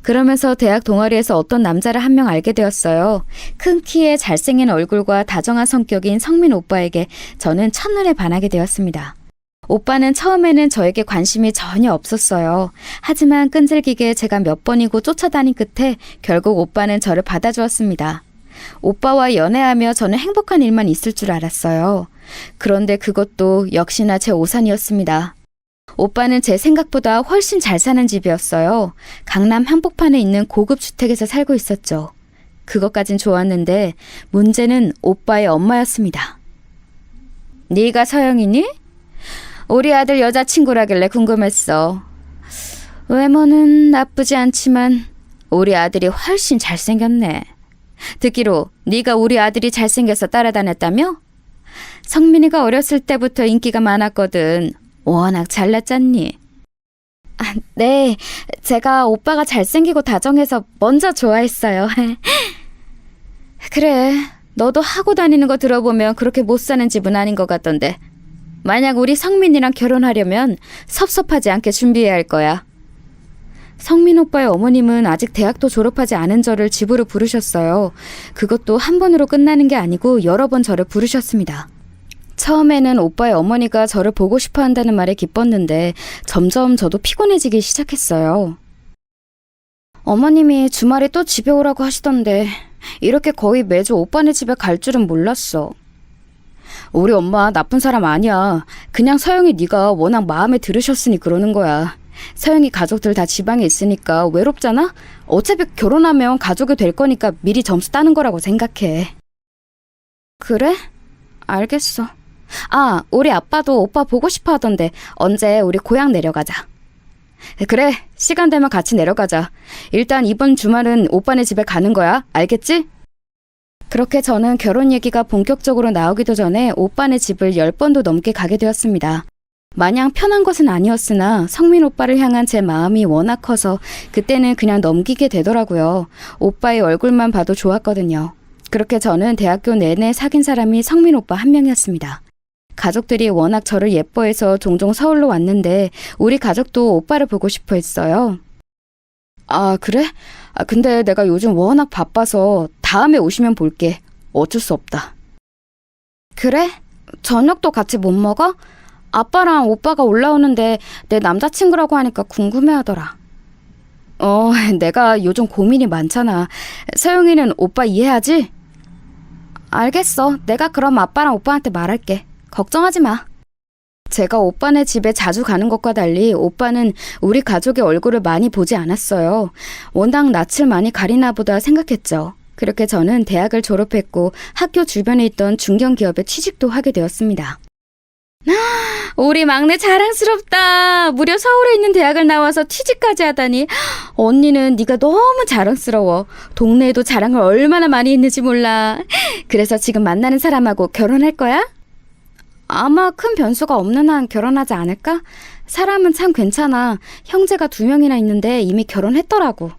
그러면서 대학 동아리에서 어떤 남자를 한 명 알게 되었어요. 큰 키에 잘생긴 얼굴과 다정한 성격인 성민 오빠에게 저는 첫눈에 반하게 되었습니다. 오빠는 처음에는 저에게 관심이 전혀 없었어요. 하지만 끈질기게 제가 몇 번이고 쫓아다닌 끝에 결국 오빠는 저를 받아주었습니다. 오빠와 연애하며 저는 행복한 일만 있을 줄 알았어요. 그런데 그것도 역시나 제 오산이었습니다. 오빠는 제 생각보다 훨씬 잘 사는 집이었어요. 강남 한복판에 있는 고급 주택에서 살고 있었죠. 그것까진 좋았는데 문제는 오빠의 엄마였습니다. 네가 서영이니? 우리 아들 여자친구라길래 궁금했어. 외모는 나쁘지 않지만 우리 아들이 훨씬 잘생겼네. 듣기로 네가 우리 아들이 잘생겨서 따라다녔다며? 성민이가 어렸을 때부터 인기가 많았거든. 워낙 잘났잖니? 아, 네, 제가 오빠가 잘생기고 다정해서 먼저 좋아했어요. 그래, 너도 하고 다니는 거 들어보면 그렇게 못 사는 집은 아닌 것 같던데. 만약 우리 성민이랑 결혼하려면 섭섭하지 않게 준비해야 할 거야. 성민 오빠의 어머님은 아직 대학도 졸업하지 않은 저를 집으로 부르셨어요. 그것도 한 번으로 끝나는 게 아니고 여러 번 저를 부르셨습니다. 처음에는 오빠의 어머니가 저를 보고 싶어 한다는 말에 기뻤는데 점점 저도 피곤해지기 시작했어요. 어머님이 주말에 또 집에 오라고 하시던데 이렇게 거의 매주 오빠네 집에 갈 줄은 몰랐어. 우리 엄마 나쁜 사람 아니야. 그냥 서영이 네가 워낙 마음에 들으셨으니 그러는 거야. 서영이 가족들 다 지방에 있으니까 외롭잖아? 어차피 결혼하면 가족이 될 거니까 미리 점수 따는 거라고 생각해. 그래? 알겠어. 아, 우리 아빠도 오빠 보고 싶어 하던데 언제 우리 고향 내려가자. 그래, 시간 되면 같이 내려가자. 일단 이번 주말은 오빠네 집에 가는 거야. 알겠지? 그렇게 저는 결혼 얘기가 본격적으로 나오기도 전에 오빠네 집을 10번도 넘게 가게 되었습니다. 마냥 편한 것은 아니었으나 성민 오빠를 향한 제 마음이 워낙 커서 그때는 그냥 넘기게 되더라고요. 오빠의 얼굴만 봐도 좋았거든요. 그렇게 저는 대학교 내내 사귄 사람이 성민 오빠 한 명이었습니다. 가족들이 워낙 저를 예뻐해서 종종 서울로 왔는데 우리 가족도 오빠를 보고 싶어 했어요. 아, 그래? 근데 내가 요즘 워낙 바빠서 다음에 오시면 볼게. 어쩔 수 없다. 그래? 저녁도 같이 못 먹어? 아빠랑 오빠가 올라오는데 내 남자친구라고 하니까 궁금해하더라. 내가 요즘 고민이 많잖아. 서영이는 오빠 이해하지? 알겠어. 내가 그럼 아빠랑 오빠한테 말할게. 걱정하지 마. 제가 오빠네 집에 자주 가는 것과 달리 오빠는 우리 가족의 얼굴을 많이 보지 않았어요. 워낙 낯을 많이 가리나 보다 생각했죠. 그렇게 저는 대학을 졸업했고 학교 주변에 있던 중견기업에 취직도 하게 되었습니다. 우리 막내 자랑스럽다. 무려 서울에 있는 대학을 나와서 취직까지 하다니. 언니는 네가 너무 자랑스러워. 동네에도 자랑을 얼마나 많이 했는지 몰라. 그래서 지금 만나는 사람하고 결혼할 거야? 아마 큰 변수가 없는 한 결혼하지 않을까? 사람은 참 괜찮아. 형제가 2명이나 있는데 이미 결혼했더라고.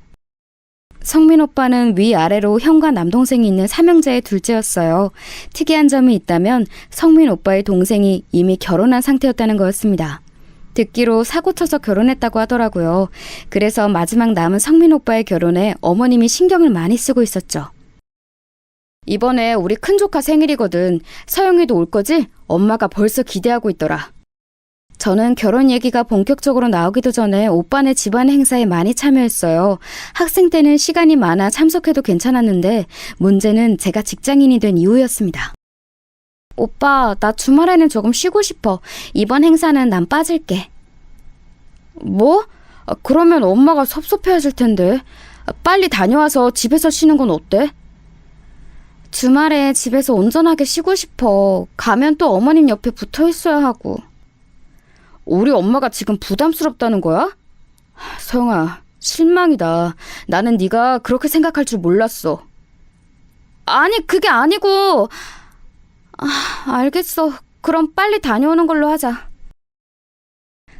성민 오빠는 위아래로 형과 남동생이 있는 삼형제의 둘째였어요. 특이한 점이 있다면 성민 오빠의 동생이 이미 결혼한 상태였다는 거였습니다. 듣기로 사고 쳐서 결혼했다고 하더라고요. 그래서 마지막 남은 성민 오빠의 결혼에 어머님이 신경을 많이 쓰고 있었죠. 이번에 우리 큰조카 생일이거든. 서영이도 올 거지? 엄마가 벌써 기대하고 있더라. 저는 결혼 얘기가 본격적으로 나오기도 전에 오빠네 집안 행사에 많이 참여했어요. 학생 때는 시간이 많아 참석해도 괜찮았는데 문제는 제가 직장인이 된 이후였습니다. 오빠, 나 주말에는 조금 쉬고 싶어. 이번 행사는 난 빠질게. 뭐? 그러면 엄마가 섭섭해하실 텐데. 빨리 다녀와서 집에서 쉬는 건 어때? 주말에 집에서 온전하게 쉬고 싶어. 가면 또 어머님 옆에 붙어 있어야 하고. 우리 엄마가 지금 부담스럽다는 거야? 서영아, 실망이다. 나는 네가 그렇게 생각할 줄 몰랐어. 아니, 그게 아니고. 알겠어. 그럼 빨리 다녀오는 걸로 하자.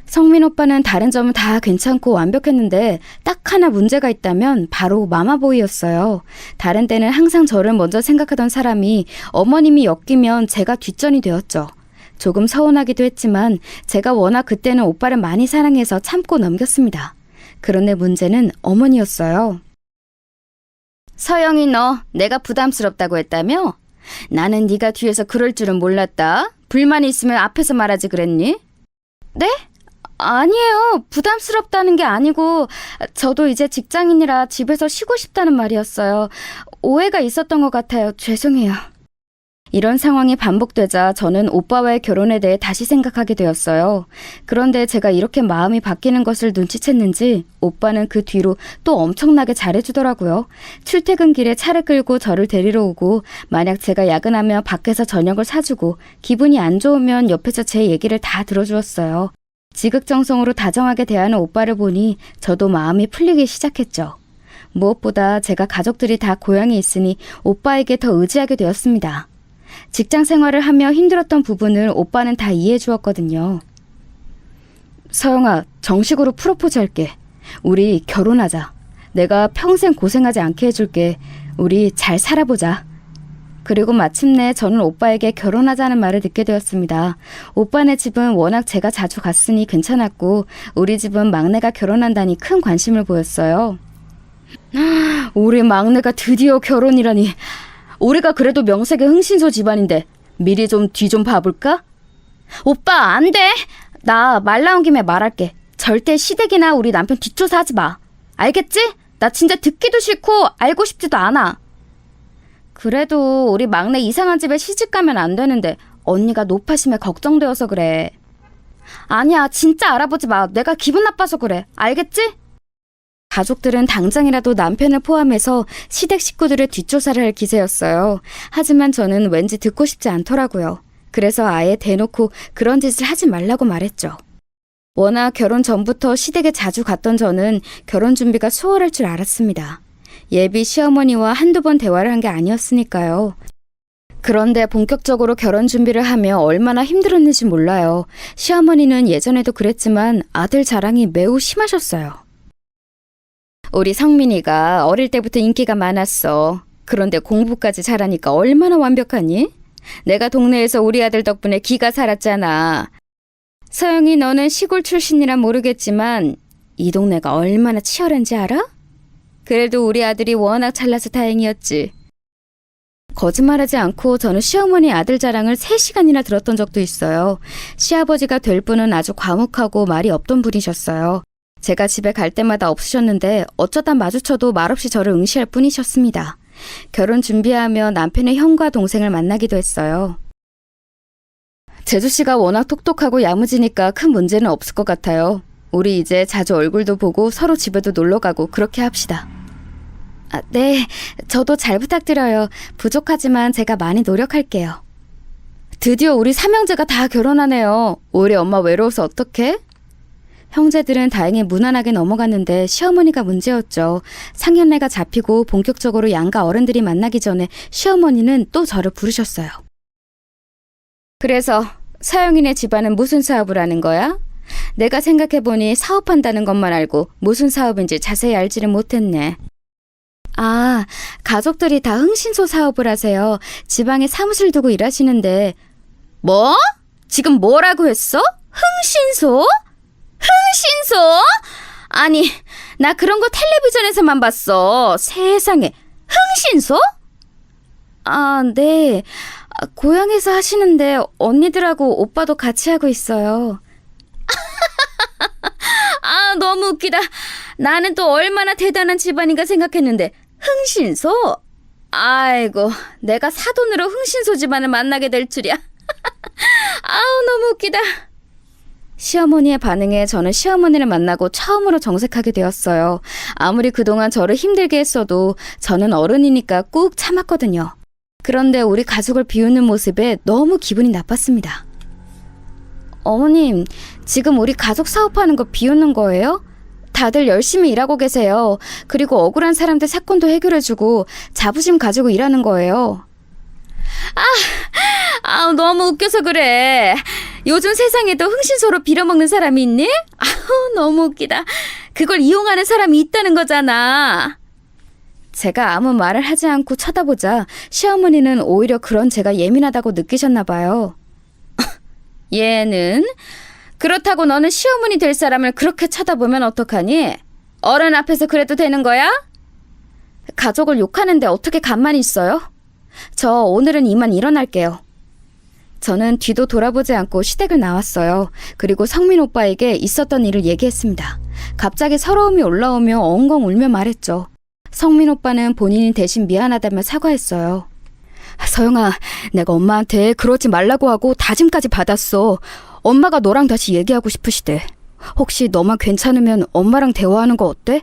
성민 오빠는 다른 점은 다 괜찮고 완벽했는데 딱 하나 문제가 있다면 바로 마마보이였어요. 다른 때는 항상 저를 먼저 생각하던 사람이 어머님이 엮이면 제가 뒷전이 되었죠. 조금 서운하기도 했지만 제가 워낙 그때는 오빠를 많이 사랑해서 참고 넘겼습니다. 그런데 문제는 어머니였어요. 서영이, 너 내가 부담스럽다고 했다며? 나는 네가 뒤에서 그럴 줄은 몰랐다. 불만이 있으면 앞에서 말하지 그랬니? 네? 아니에요. 부담스럽다는 게 아니고 저도 이제 직장인이라 집에서 쉬고 싶다는 말이었어요. 오해가 있었던 것 같아요. 죄송해요. 이런 상황이 반복되자 저는 오빠와의 결혼에 대해 다시 생각하게 되었어요. 그런데 제가 이렇게 마음이 바뀌는 것을 눈치챘는지 오빠는 그 뒤로 또 엄청나게 잘해주더라고요. 출퇴근길에 차를 끌고 저를 데리러 오고 만약 제가 야근하며 밖에서 저녁을 사주고 기분이 안 좋으면 옆에서 제 얘기를 다 들어주었어요. 지극정성으로 다정하게 대하는 오빠를 보니 저도 마음이 풀리기 시작했죠. 무엇보다 제가 가족들이 다 고향에 있으니 오빠에게 더 의지하게 되었습니다. 직장 생활을 하며 힘들었던 부분을 오빠는 다 이해해 주었거든요. 서영아, 정식으로 프로포즈 할게. 우리 결혼하자. 내가 평생 고생하지 않게 해줄게. 우리 잘 살아보자. 그리고 마침내 저는 오빠에게 결혼하자는 말을 듣게 되었습니다. 오빠네 집은 워낙 제가 자주 갔으니 괜찮았고 우리 집은 막내가 결혼한다니 큰 관심을 보였어요. 우리 막내가 드디어 결혼이라니. 우리가 그래도 명색의 흥신소 집안인데 미리 좀 뒤 좀 봐볼까? 오빠, 안 돼. 나 말 나온 김에 말할게. 절대 시댁이나 우리 남편 뒷조사하지 마. 알겠지? 나 진짜 듣기도 싫고 알고 싶지도 않아. 그래도 우리 막내 이상한 집에 시집가면 안 되는데 언니가 노파심에 걱정되어서 그래. 아니야, 진짜 알아보지 마. 내가 기분 나빠서 그래. 알겠지? 가족들은 당장이라도 남편을 포함해서 시댁 식구들의 뒷조사를 할 기세였어요. 하지만 저는 왠지 듣고 싶지 않더라고요. 그래서 아예 대놓고 그런 짓을 하지 말라고 말했죠. 워낙 결혼 전부터 시댁에 자주 갔던 저는 결혼 준비가 수월할 줄 알았습니다. 예비 시어머니와 한두 번 대화를 한 게 아니었으니까요. 그런데 본격적으로 결혼 준비를 하며 얼마나 힘들었는지 몰라요. 시어머니는 예전에도 그랬지만 아들 자랑이 매우 심하셨어요. 우리 성민이가 어릴 때부터 인기가 많았어. 그런데 공부까지 잘하니까 얼마나 완벽하니? 내가 동네에서 우리 아들 덕분에 기가 살았잖아. 서영이, 너는 시골 출신이란 모르겠지만 이 동네가 얼마나 치열한지 알아? 그래도 우리 아들이 워낙 잘나서 다행이었지. 거짓말하지 않고 저는 시어머니 아들 자랑을 3시간이나 들었던 적도 있어요. 시아버지가 될 분은 아주 과묵하고 말이 없던 분이셨어요. 제가 집에 갈 때마다 없으셨는데 어쩌다 마주쳐도 말없이 저를 응시할 뿐이셨습니다. 결혼 준비하며 남편의 형과 동생을 만나기도 했어요. 재주씨가 워낙 똑똑하고 야무지니까 큰 문제는 없을 것 같아요. 우리 이제 자주 얼굴도 보고 서로 집에도 놀러가고 그렇게 합시다. 네, 저도 잘 부탁드려요. 부족하지만 제가 많이 노력할게요. 드디어 우리 삼형제가 다 결혼하네요. 우리 엄마 외로워서 어떡해? 형제들은 다행히 무난하게 넘어갔는데 시어머니가 문제였죠. 상견례가 잡히고 본격적으로 양가 어른들이 만나기 전에 시어머니는 또 저를 부르셨어요. 그래서 서영이네 집안은 무슨 사업을 하는 거야? 내가 생각해보니 사업한다는 것만 알고 무슨 사업인지 자세히 알지를 못했네. 아, 가족들이 다 흥신소 사업을 하세요. 지방에 사무실 두고 일하시는데. 뭐? 지금 뭐라고 했어? 흥신소? 흥신소? 아니, 나 그런 거 텔레비전에서만 봤어. 세상에, 흥신소? 아, 네. 고향에서 하시는데 언니들하고 오빠도 같이 하고 있어요. 아, 너무 웃기다. 나는 또 얼마나 대단한 집안인가 생각했는데 흥신소? 아이고, 내가 사돈으로 흥신소 집안을 만나게 될 줄이야. 아우, 너무 웃기다. 시어머니의 반응에 저는 시어머니를 만나고 처음으로 정색하게 되었어요. 아무리 그동안 저를 힘들게 했어도 저는 어른이니까 꾹 참았거든요. 그런데 우리 가족을 비우는 모습에 너무 기분이 나빴습니다. 어머님, 지금 우리 가족 사업하는 거 비웃는 거예요? 다들 열심히 일하고 계세요. 그리고 억울한 사람들 사건도 해결해주고 자부심 가지고 일하는 거예요. 너무 웃겨서 그래. 요즘 세상에도 흥신소로 빌어먹는 사람이 있니? 너무 웃기다. 그걸 이용하는 사람이 있다는 거잖아. 제가 아무 말을 하지 않고 쳐다보자 시어머니는 오히려 그런 제가 예민하다고 느끼셨나 봐요. 얘는? 그렇다고 너는 시어머니 될 사람을 그렇게 쳐다보면 어떡하니? 어른 앞에서 그래도 되는 거야? 가족을 욕하는데 어떻게 가만히 있어요? 저 오늘은 이만 일어날게요. 저는 뒤도 돌아보지 않고 시댁을 나왔어요. 그리고 성민 오빠에게 있었던 일을 얘기했습니다. 갑자기 서러움이 올라오며 엉엉 울며 말했죠. 성민 오빠는 본인이 대신 미안하다며 사과했어요. 서영아, 내가 엄마한테 그러지 말라고 하고 다짐까지 받았어. 엄마가 너랑 다시 얘기하고 싶으시대. 혹시 너만 괜찮으면 엄마랑 대화하는 거 어때?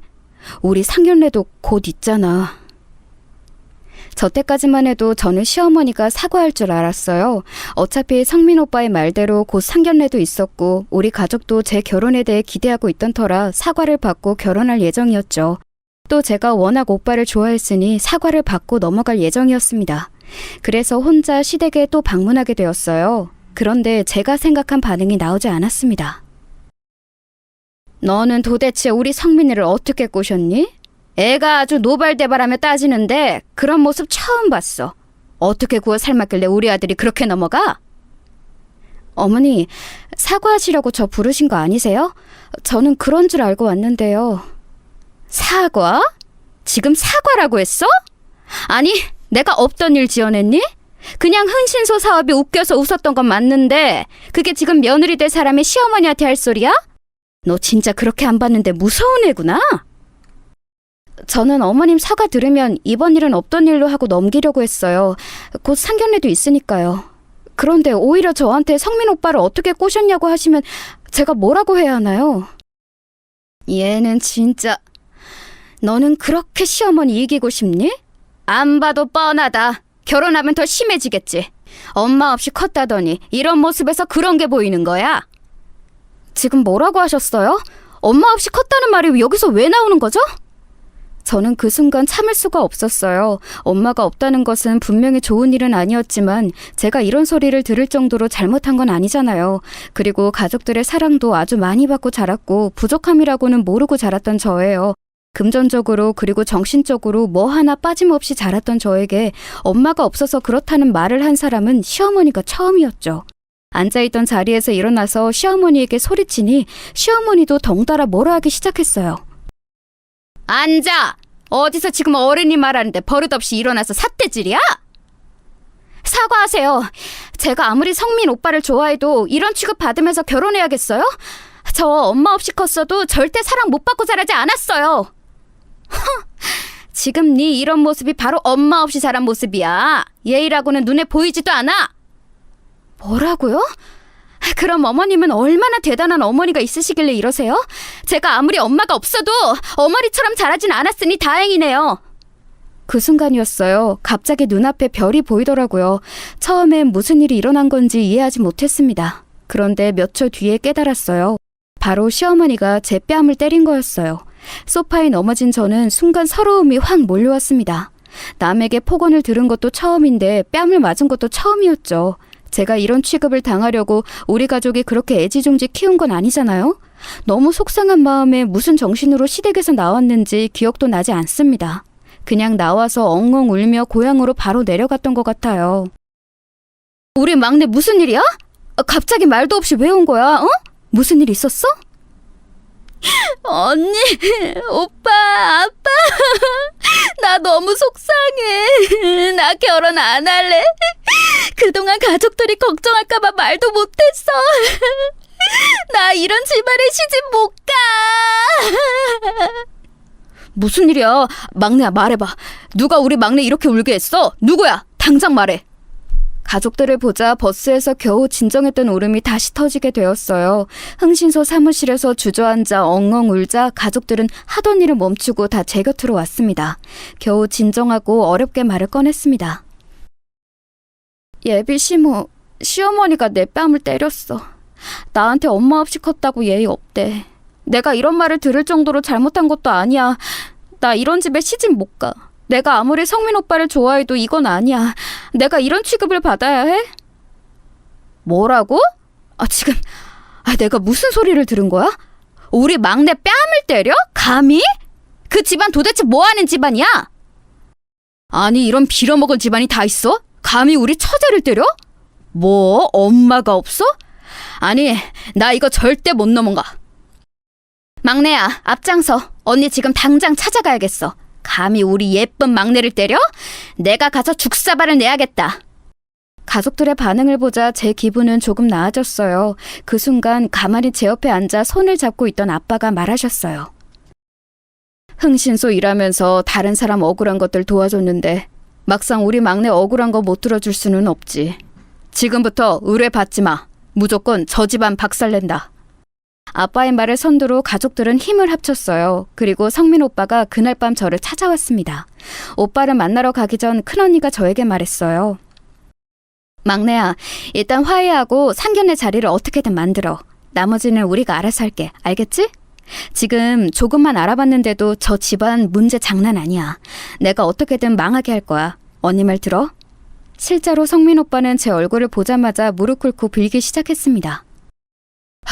우리 상견례도 곧 있잖아. 저 때까지만 해도 저는 시어머니가 사과할 줄 알았어요. 어차피 성민 오빠의 말대로 곧 상견례도 있었고 우리 가족도 제 결혼에 대해 기대하고 있던 터라 사과를 받고 결혼할 예정이었죠. 또 제가 워낙 오빠를 좋아했으니 사과를 받고 넘어갈 예정이었습니다. 그래서 혼자 시댁에 또 방문하게 되었어요. 그런데 제가 생각한 반응이 나오지 않았습니다. 너는 도대체 우리 성민이를 어떻게 꼬셨니? 애가 아주 노발대발하며 따지는데 그런 모습 처음 봤어. 어떻게 구워 삶았길래 우리 아들이 그렇게 넘어가? 어머니, 사과하시려고 저 부르신 거 아니세요? 저는 그런 줄 알고 왔는데요. 사과? 지금 사과라고 했어? 아니, 내가 없던 일 지어냈니? 그냥 흥신소 사업이 웃겨서 웃었던 건 맞는데 그게 지금 며느리 될 사람의 시어머니한테 할 소리야? 너 진짜 그렇게 안 봤는데 무서운 애구나? 저는 어머님 사과 들으면 이번 일은 없던 일로 하고 넘기려고 했어요. 곧 상견례도 있으니까요. 그런데 오히려 저한테 성민 오빠를 어떻게 꼬셨냐고 하시면 제가 뭐라고 해야 하나요? 얘는 진짜... 너는 그렇게 시어머니 이기고 싶니? 안 봐도 뻔하다. 결혼하면 더 심해지겠지. 엄마 없이 컸다더니 이런 모습에서 그런 게 보이는 거야? 지금 뭐라고 하셨어요? 엄마 없이 컸다는 말이 여기서 왜 나오는 거죠? 저는 그 순간 참을 수가 없었어요. 엄마가 없다는 것은 분명히 좋은 일은 아니었지만 제가 이런 소리를 들을 정도로 잘못한 건 아니잖아요. 그리고 가족들의 사랑도 아주 많이 받고 자랐고 부족함이라고는 모르고 자랐던 저예요. 금전적으로 그리고 정신적으로 뭐 하나 빠짐없이 자랐던 저에게 엄마가 없어서 그렇다는 말을 한 사람은 시어머니가 처음이었죠. 앉아있던 자리에서 일어나서 시어머니에게 소리치니 시어머니도 덩달아 뭐라 하기 시작했어요. 앉아! 어디서 지금 어른이 말하는데 버릇없이 일어나서 삿대질이야? 사과하세요. 제가 아무리 성민 오빠를 좋아해도 이런 취급 받으면서 결혼해야겠어요? 저 엄마 없이 컸어도 절대 사랑 못 받고 자라지 않았어요. 지금 네 이런 모습이 바로 엄마 없이 자란 모습이야. 예의라고는 눈에 보이지도 않아. 뭐라고요? 그럼 어머님은 얼마나 대단한 어머니가 있으시길래 이러세요? 제가 아무리 엄마가 없어도 어머니처럼 자라진 않았으니 다행이네요. 그 순간이었어요. 갑자기 눈앞에 별이 보이더라고요. 처음엔 무슨 일이 일어난 건지 이해하지 못했습니다. 그런데 몇 초 뒤에 깨달았어요. 바로 시어머니가 제 뺨을 때린 거였어요. 소파에 넘어진 저는 순간 서러움이 확 몰려왔습니다. 남에게 폭언을 들은 것도 처음인데 뺨을 맞은 것도 처음이었죠. 제가 이런 취급을 당하려고 우리 가족이 그렇게 애지중지 키운 건 아니잖아요? 너무 속상한 마음에 무슨 정신으로 시댁에서 나왔는지 기억도 나지 않습니다. 그냥 나와서 엉엉 울며 고향으로 바로 내려갔던 것 같아요. 우리 막내 무슨 일이야? 갑자기 말도 없이 왜 온 거야? 어? 무슨 일 있었어? 언니, 오빠, 아빠, 나 너무 속상해. 나 결혼 안 할래. 그동안 가족들이 걱정할까봐 말도 못했어. 나 이런 집안에 시집 못 가. 무슨 일이야? 막내야, 말해봐. 누가 우리 막내 이렇게 울게 했어? 누구야? 당장 말해. 가족들을 보자 버스에서 겨우 진정했던 울음이 다시 터지게 되었어요. 흥신소 사무실에서 주저앉아 엉엉 울자 가족들은 하던 일을 멈추고 다 제 곁으로 왔습니다. 겨우 진정하고 어렵게 말을 꺼냈습니다. 예비 시모, 시어머니가 내 뺨을 때렸어. 나한테 엄마 없이 컸다고 예의 없대. 내가 이런 말을 들을 정도로 잘못한 것도 아니야. 나 이런 집에 시집 못 가. 내가 아무리 성민 오빠를 좋아해도 이건 아니야. 내가 이런 취급을 받아야 해? 뭐라고? 지금 내가 무슨 소리를 들은 거야? 우리 막내 뺨을 때려? 감히? 그 집안 도대체 뭐하는 집안이야? 아니, 이런 빌어먹은 집안이 다 있어? 감히 우리 처제를 때려? 뭐? 엄마가 없어? 아니, 나 이거 절대 못 넘어가. 막내야, 앞장서. 언니 지금 당장 찾아가야겠어. 감히 우리 예쁜 막내를 때려? 내가 가서 죽사발을 내야겠다. 가족들의 반응을 보자 제 기분은 조금 나아졌어요. 그 순간 가만히 제 옆에 앉아 손을 잡고 있던 아빠가 말하셨어요. 흥신소 일하면서 다른 사람 억울한 것들 도와줬는데 막상 우리 막내 억울한 거 못 들어줄 수는 없지. 지금부터 의뢰 받지 마. 무조건 저 집안 박살낸다. 아빠의 말을 선두로 가족들은 힘을 합쳤어요. 그리고 성민 오빠가 그날 밤 저를 찾아왔습니다. 오빠를 만나러 가기 전 큰언니가 저에게 말했어요. 막내야, 일단 화해하고 상견례 자리를 어떻게든 만들어. 나머지는 우리가 알아서 할게. 알겠지? 지금 조금만 알아봤는데도 저 집안 문제 장난 아니야. 내가 어떻게든 망하게 할 거야. 언니 말 들어? 실제로 성민 오빠는 제 얼굴을 보자마자 무릎 꿇고 빌기 시작했습니다.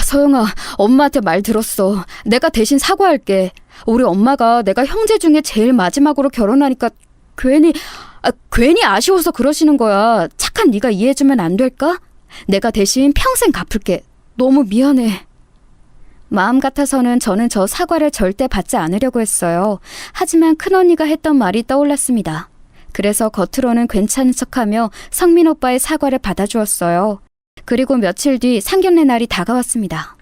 서영아, 엄마한테 말 들었어. 내가 대신 사과할게. 우리 엄마가 내가 형제 중에 제일 마지막으로 결혼하니까 괜히 아쉬워서 그러시는 거야. 착한 네가 이해해주면 안 될까? 내가 대신 평생 갚을게. 너무 미안해. 마음 같아서는 저는 저 사과를 절대 받지 않으려고 했어요. 하지만 큰언니가 했던 말이 떠올랐습니다. 그래서 겉으로는 괜찮은 척하며 성민 오빠의 사과를 받아주었어요. 그리고 며칠 뒤 상견례 날이 다가왔습니다.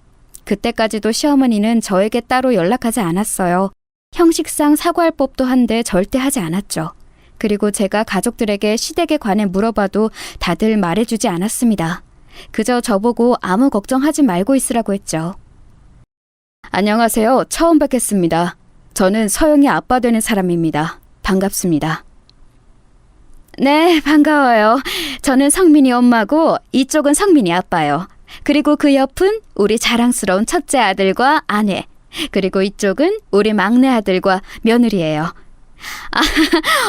그때까지도 시어머니는 저에게 따로 연락하지 않았어요. 형식상 사과할 법도 한데 절대 하지 않았죠. 그리고 제가 가족들에게 시댁에 관해 물어봐도 다들 말해주지 않았습니다. 그저 저보고 아무 걱정하지 말고 있으라고 했죠. 안녕하세요. 처음 뵙겠습니다. 저는 서영이 아빠 되는 사람입니다. 반갑습니다. 네, 반가워요. 저는 성민이 엄마고 이쪽은 성민이 아빠요. 그리고 그 옆은 우리 자랑스러운 첫째 아들과 아내. 그리고 이쪽은 우리 막내 아들과 며느리예요.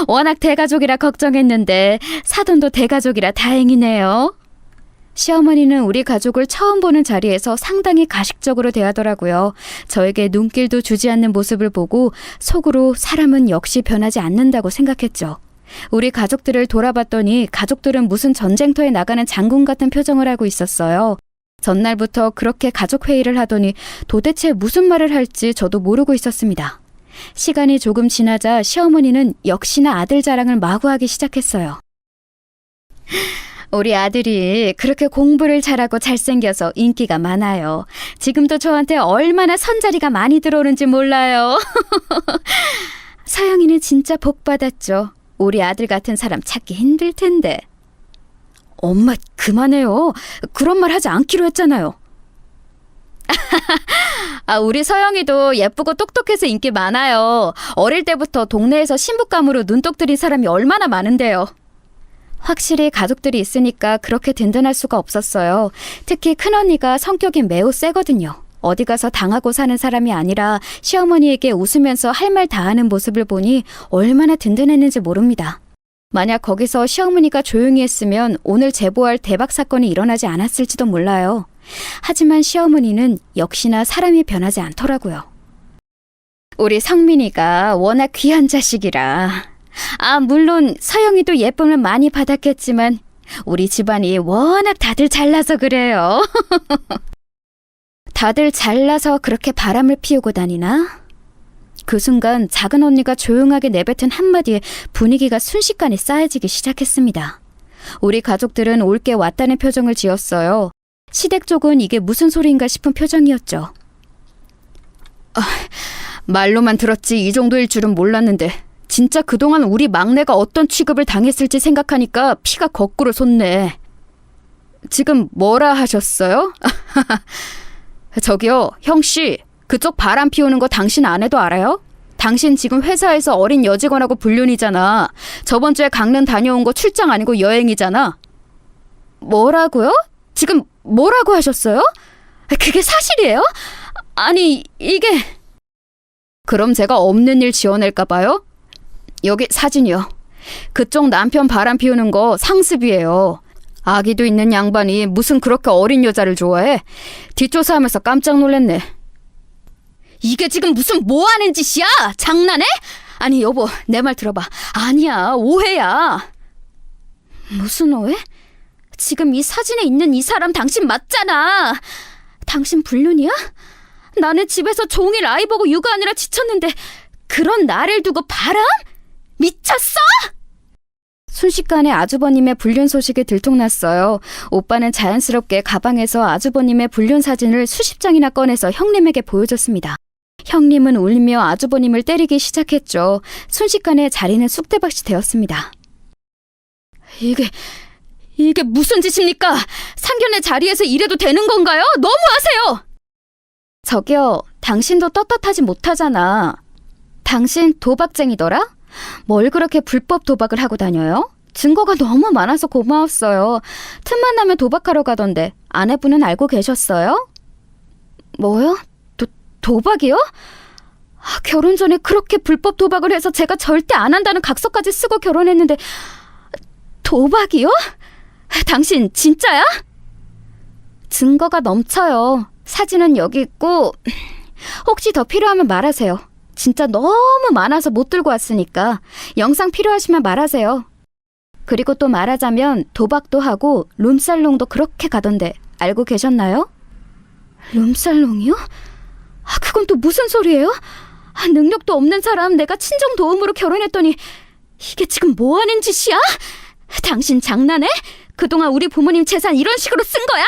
워낙 대가족이라 걱정했는데 사돈도 대가족이라 다행이네요. 시어머니는 우리 가족을 처음 보는 자리에서 상당히 가식적으로 대하더라고요. 저에게 눈길도 주지 않는 모습을 보고 속으로 사람은 역시 변하지 않는다고 생각했죠. 우리 가족들을 돌아봤더니 가족들은 무슨 전쟁터에 나가는 장군 같은 표정을 하고 있었어요. 전날부터 그렇게 가족 회의를 하더니 도대체 무슨 말을 할지 저도 모르고 있었습니다. 시간이 조금 지나자 시어머니는 역시나 아들 자랑을 마구하기 시작했어요. 우리 아들이 그렇게 공부를 잘하고 잘생겨서 인기가 많아요. 지금도 저한테 얼마나 선자리가 많이 들어오는지 몰라요. 서영이는 진짜 복 받았죠. 우리 아들 같은 사람 찾기 힘들 텐데. 엄마, 그만해요. 그런 말 하지 않기로 했잖아요. 우리 서영이도 예쁘고 똑똑해서 인기 많아요. 어릴 때부터 동네에서 신부감으로 눈독 들인 사람이 얼마나 많은데요. 확실히 가족들이 있으니까 그렇게 든든할 수가 없었어요. 특히 큰언니가 성격이 매우 세거든요. 어디 가서 당하고 사는 사람이 아니라 시어머니에게 웃으면서 할 말 다 하는 모습을 보니 얼마나 든든했는지 모릅니다. 만약 거기서 시어머니가 조용히 했으면 오늘 제보할 대박 사건이 일어나지 않았을지도 몰라요. 하지만 시어머니는 역시나 사람이 변하지 않더라고요. 우리 성민이가 워낙 귀한 자식이라. 물론 서영이도 예쁨을 많이 받았겠지만 우리 집안이 워낙 다들 잘나서 그래요. 다들 잘나서 그렇게 바람을 피우고 다니나? 그 순간 작은 언니가 조용하게 내뱉은 한마디에 분위기가 순식간에 싸해지기 시작했습니다. 우리 가족들은 올게 왔다는 표정을 지었어요. 시댁 쪽은 이게 무슨 소리인가 싶은 표정이었죠. 말로만 들었지 이 정도일 줄은 몰랐는데 진짜 그동안 우리 막내가 어떤 취급을 당했을지 생각하니까 피가 거꾸로 솟네. 지금 뭐라 하셨어요? 저기요, 형씨. 그쪽 바람 피우는 거 당신 안 해도 알아요? 당신 지금 회사에서 어린 여직원하고 불륜이잖아. 저번 주에 강릉 다녀온 거 출장 아니고 여행이잖아. 뭐라고요? 지금 뭐라고 하셨어요? 그게 사실이에요? 아니, 이게... 그럼 제가 없는 일 지어낼까 봐요? 여기 사진이요. 그쪽 남편 바람 피우는 거 상습이에요. 아기도 있는 양반이 무슨 그렇게 어린 여자를 좋아해? 뒷조사하면서 깜짝 놀랐네. 이게 지금 무슨 뭐하는 짓이야? 장난해? 아니 여보, 내 말 들어봐. 아니야, 오해야. 무슨 오해? 지금 이 사진에 있는 이 사람 당신 맞잖아. 당신 불륜이야? 나는 집에서 종일 아이 보고 육아하느라 지쳤는데 그런 나를 두고 바람? 미쳤어? 순식간에 아주버님의 불륜 소식이 들통났어요. 오빠는 자연스럽게 가방에서 아주버님의 불륜 사진을 수십 장이나 꺼내서 형님에게 보여줬습니다. 형님은 울며 아주버님을 때리기 시작했죠. 순식간에 자리는 쑥대밭이 되었습니다. 이게 무슨 짓입니까? 상견례 자리에서 이래도 되는 건가요? 너무하세요! 저기요, 당신도 떳떳하지 못하잖아. 당신 도박쟁이더라? 뭘 그렇게 불법 도박을 하고 다녀요? 증거가 너무 많아서 고마웠어요. 틈만 나면 도박하러 가던데 아내분은 알고 계셨어요? 뭐요? 도박이요? 결혼 전에 그렇게 불법 도박을 해서 제가 절대 안 한다는 각서까지 쓰고 결혼했는데 도박이요? 당신 진짜야? 증거가 넘쳐요. 사진은 여기 있고 혹시 더 필요하면 말하세요. 진짜 너무 많아서 못 들고 왔으니까 영상 필요하시면 말하세요. 그리고 또 말하자면 도박도 하고 룸살롱도 그렇게 가던데 알고 계셨나요? 룸살롱이요? 그건 또 무슨 소리예요? 능력도 없는 사람 내가 친정 도움으로 결혼했더니 이게 지금 뭐 하는 짓이야? 당신 장난해? 그동안 우리 부모님 재산 이런 식으로 쓴 거야?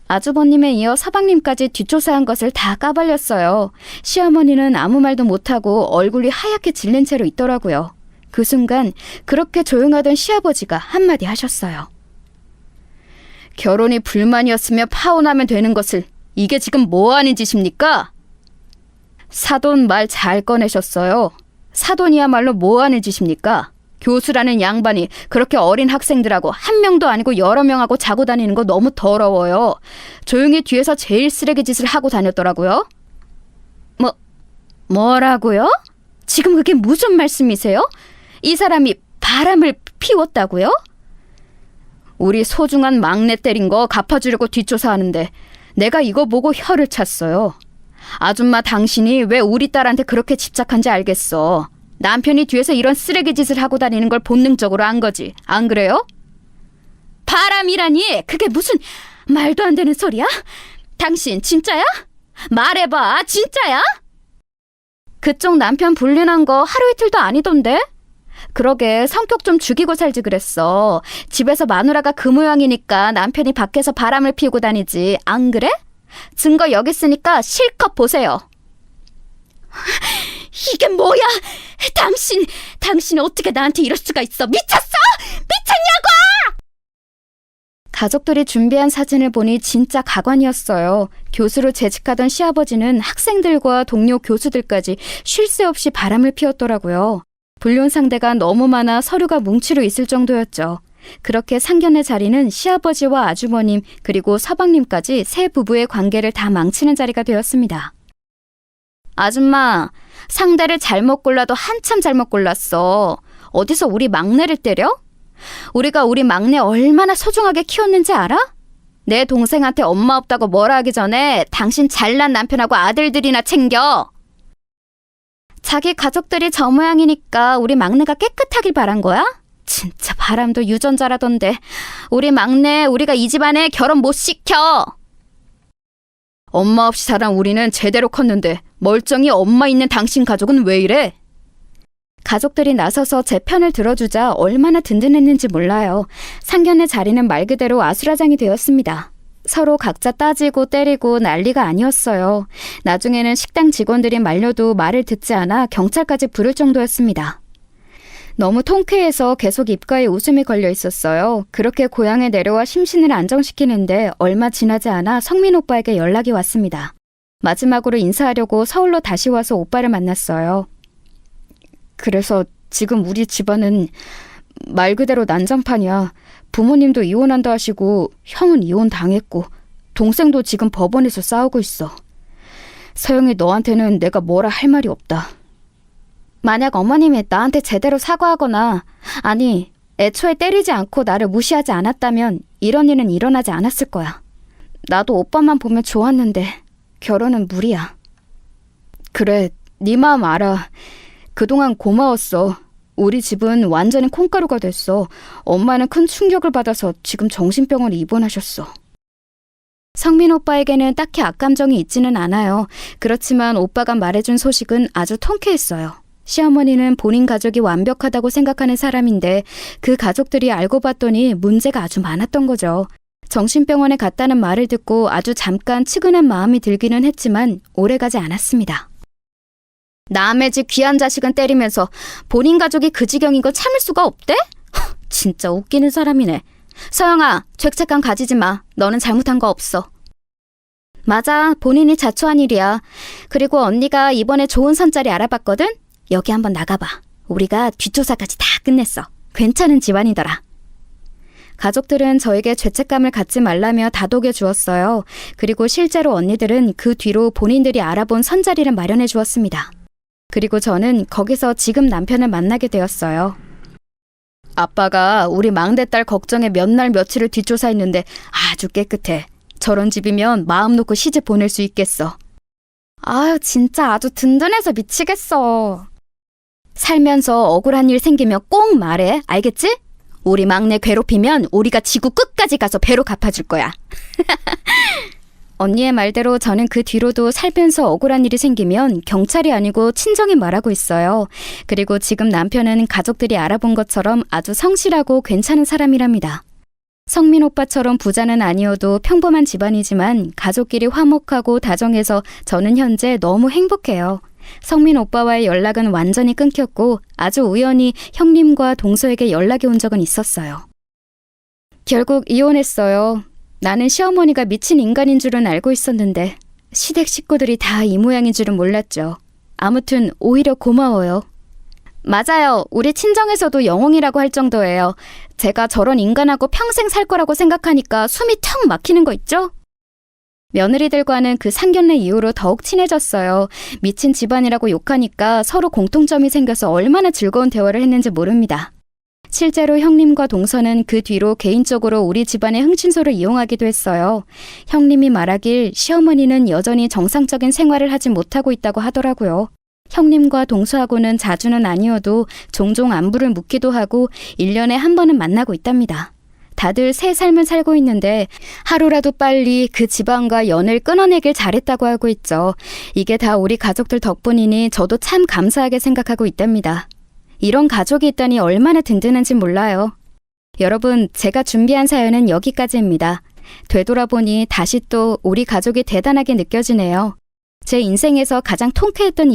아주버님에 이어 서방님까지 뒷조사한 것을 다 까발렸어요. 시어머니는 아무 말도 못하고 얼굴이 하얗게 질린 채로 있더라고요. 그 순간 그렇게 조용하던 시아버지가 한마디 하셨어요. 결혼이 불만이었으며 파혼하면 되는 것을 이게 지금 뭐하는 짓입니까? 사돈 말 잘 꺼내셨어요. 사돈이야말로 뭐하는 짓입니까? 교수라는 양반이 그렇게 어린 학생들하고 한 명도 아니고 여러 명하고 자고 다니는 거 너무 더러워요. 조용히 뒤에서 제일 쓰레기 짓을 하고 다녔더라고요. 뭐라고요? 지금 그게 무슨 말씀이세요? 이 사람이 바람을 피웠다고요? 우리 소중한 막내 때린 거 갚아주려고 뒷조사하는데 내가 이거 보고 혀를 찼어요. 아줌마 당신이 왜 우리 딸한테 그렇게 집착한지 알겠어. 남편이 뒤에서 이런 쓰레기 짓을 하고 다니는 걸 본능적으로 안 거지. 안 그래요? 바람이라니 그게 무슨 말도 안 되는 소리야? 당신 진짜야? 말해봐, 진짜야? 그쪽 남편 불륜한 거 하루 이틀도 아니던데? 그러게 성격 좀 죽이고 살지 그랬어. 집에서 마누라가 그 모양이니까 남편이 밖에서 바람을 피우고 다니지. 안 그래? 증거 여기 있으니까 실컷 보세요. 이게 뭐야? 당신 어떻게 나한테 이럴 수가 있어? 미쳤어? 미쳤냐고! 가족들이 준비한 사진을 보니 진짜 가관이었어요. 교수로 재직하던 시아버지는 학생들과 동료 교수들까지 쉴 새 없이 바람을 피웠더라고요. 불륜 상대가 너무 많아 서류가 뭉치로 있을 정도였죠. 그렇게 상견례 자리는 시아버지와 아주버님 그리고 서방님까지 세 부부의 관계를 다 망치는 자리가 되었습니다. 아줌마, 상대를 잘못 골라도 한참 잘못 골랐어. 어디서 우리 막내를 때려? 우리가 우리 막내 얼마나 소중하게 키웠는지 알아? 내 동생한테 엄마 없다고 뭐라 하기 전에 당신 잘난 남편하고 아들들이나 챙겨. 자기 가족들이 저 모양이니까 우리 막내가 깨끗하길 바란 거야? 진짜 바람도 유전자라던데. 우리 막내 우리가 이 집안에 결혼 못 시켜. 엄마 없이 자란 우리는 제대로 컸는데 멀쩡히 엄마 있는 당신 가족은 왜 이래? 가족들이 나서서 제 편을 들어주자 얼마나 든든했는지 몰라요. 상견례 자리는 말 그대로 아수라장이 되었습니다. 서로 각자 따지고 때리고 난리가 아니었어요. 나중에는 식당 직원들이 말려도 말을 듣지 않아 경찰까지 부를 정도였습니다. 너무 통쾌해서 계속 입가에 웃음이 걸려 있었어요. 그렇게 고향에 내려와 심신을 안정시키는데 얼마 지나지 않아 성민 오빠에게 연락이 왔습니다. 마지막으로 인사하려고 서울로 다시 와서 오빠를 만났어요. 그래서 지금 우리 집안은 말 그대로 난장판이야. 부모님도 이혼한다 하시고 형은 이혼 당했고 동생도 지금 법원에서 싸우고 있어. 서영이 너한테는 내가 뭐라 할 말이 없다. 만약 어머님이 나한테 제대로 사과하거나 아니 애초에 때리지 않고 나를 무시하지 않았다면 이런 일은 일어나지 않았을 거야. 나도 오빠만 보면 좋았는데 결혼은 무리야. 그래, 네 마음 알아. 그동안 고마웠어. 우리 집은 완전히 콩가루가 됐어. 엄마는 큰 충격을 받아서 지금 정신병원에 입원하셨어. 성민 오빠에게는 딱히 악감정이 있지는 않아요. 그렇지만 오빠가 말해준 소식은 아주 통쾌했어요. 시어머니는 본인 가족이 완벽하다고 생각하는 사람인데 그 가족들이 알고 봤더니 문제가 아주 많았던 거죠. 정신병원에 갔다는 말을 듣고 아주 잠깐 측은한 마음이 들기는 했지만 오래가지 않았습니다. 남의 집 귀한 자식은 때리면서 본인 가족이 그 지경인 걸 참을 수가 없대? 진짜 웃기는 사람이네. 서영아, 죄책감 가지지 마. 너는 잘못한 거 없어. 맞아, 본인이 자초한 일이야. 그리고 언니가 이번에 좋은 선자리 알아봤거든? 여기 한번 나가봐. 우리가 뒷조사까지 다 끝냈어. 괜찮은 집안이더라. 가족들은 저에게 죄책감을 갖지 말라며 다독여 주었어요. 그리고 실제로 언니들은 그 뒤로 본인들이 알아본 선자리를 마련해 주었습니다. 그리고 저는 거기서 지금 남편을 만나게 되었어요. 아빠가 우리 막내딸 걱정에 몇 날 며칠을 뒷조사했는데 아주 깨끗해. 저런 집이면 마음 놓고 시집 보낼 수 있겠어. 아유, 진짜 아주 든든해서 미치겠어. 살면서 억울한 일 생기면 꼭 말해. 알겠지? 우리 막내 괴롭히면 우리가 지구 끝까지 가서 배로 갚아줄 거야. 언니의 말대로 저는 그 뒤로도 살면서 억울한 일이 생기면 경찰이 아니고 친정에 말하고 있어요. 그리고 지금 남편은 가족들이 알아본 것처럼 아주 성실하고 괜찮은 사람이랍니다. 성민 오빠처럼 부자는 아니어도 평범한 집안이지만 가족끼리 화목하고 다정해서 저는 현재 너무 행복해요. 성민 오빠와의 연락은 완전히 끊겼고 아주 우연히 형님과 동서에게 연락이 온 적은 있었어요. 결국 이혼했어요. 나는 시어머니가 미친 인간인 줄은 알고 있었는데 시댁 식구들이 다 이 모양인 줄은 몰랐죠. 아무튼 오히려 고마워요. 맞아요. 우리 친정에서도 영웅이라고 할 정도예요. 제가 저런 인간하고 평생 살 거라고 생각하니까 숨이 턱 막히는 거 있죠? 며느리들과는 그 상견례 이후로 더욱 친해졌어요. 미친 집안이라고 욕하니까 서로 공통점이 생겨서 얼마나 즐거운 대화를 했는지 모릅니다. 실제로 형님과 동서는 그 뒤로 개인적으로 우리 집안의 흥친소를 이용하기도 했어요. 형님이 말하길 시어머니는 여전히 정상적인 생활을 하지 못하고 있다고 하더라고요. 형님과 동서하고는 자주는 아니어도 종종 안부를 묻기도 하고 1년에 한 번은 만나고 있답니다. 다들 새 삶을 살고 있는데 하루라도 빨리 그 집안과 연을 끊어내길 잘했다고 하고 있죠. 이게 다 우리 가족들 덕분이니 저도 참 감사하게 생각하고 있답니다. 이런 가족이 있다니 얼마나 든든한지 몰라요. 여러분, 제가 준비한 사연은 여기까지입니다. 되돌아보니 다시 또 우리 가족이 대단하게 느껴지네요. 제 인생에서 가장 통쾌했던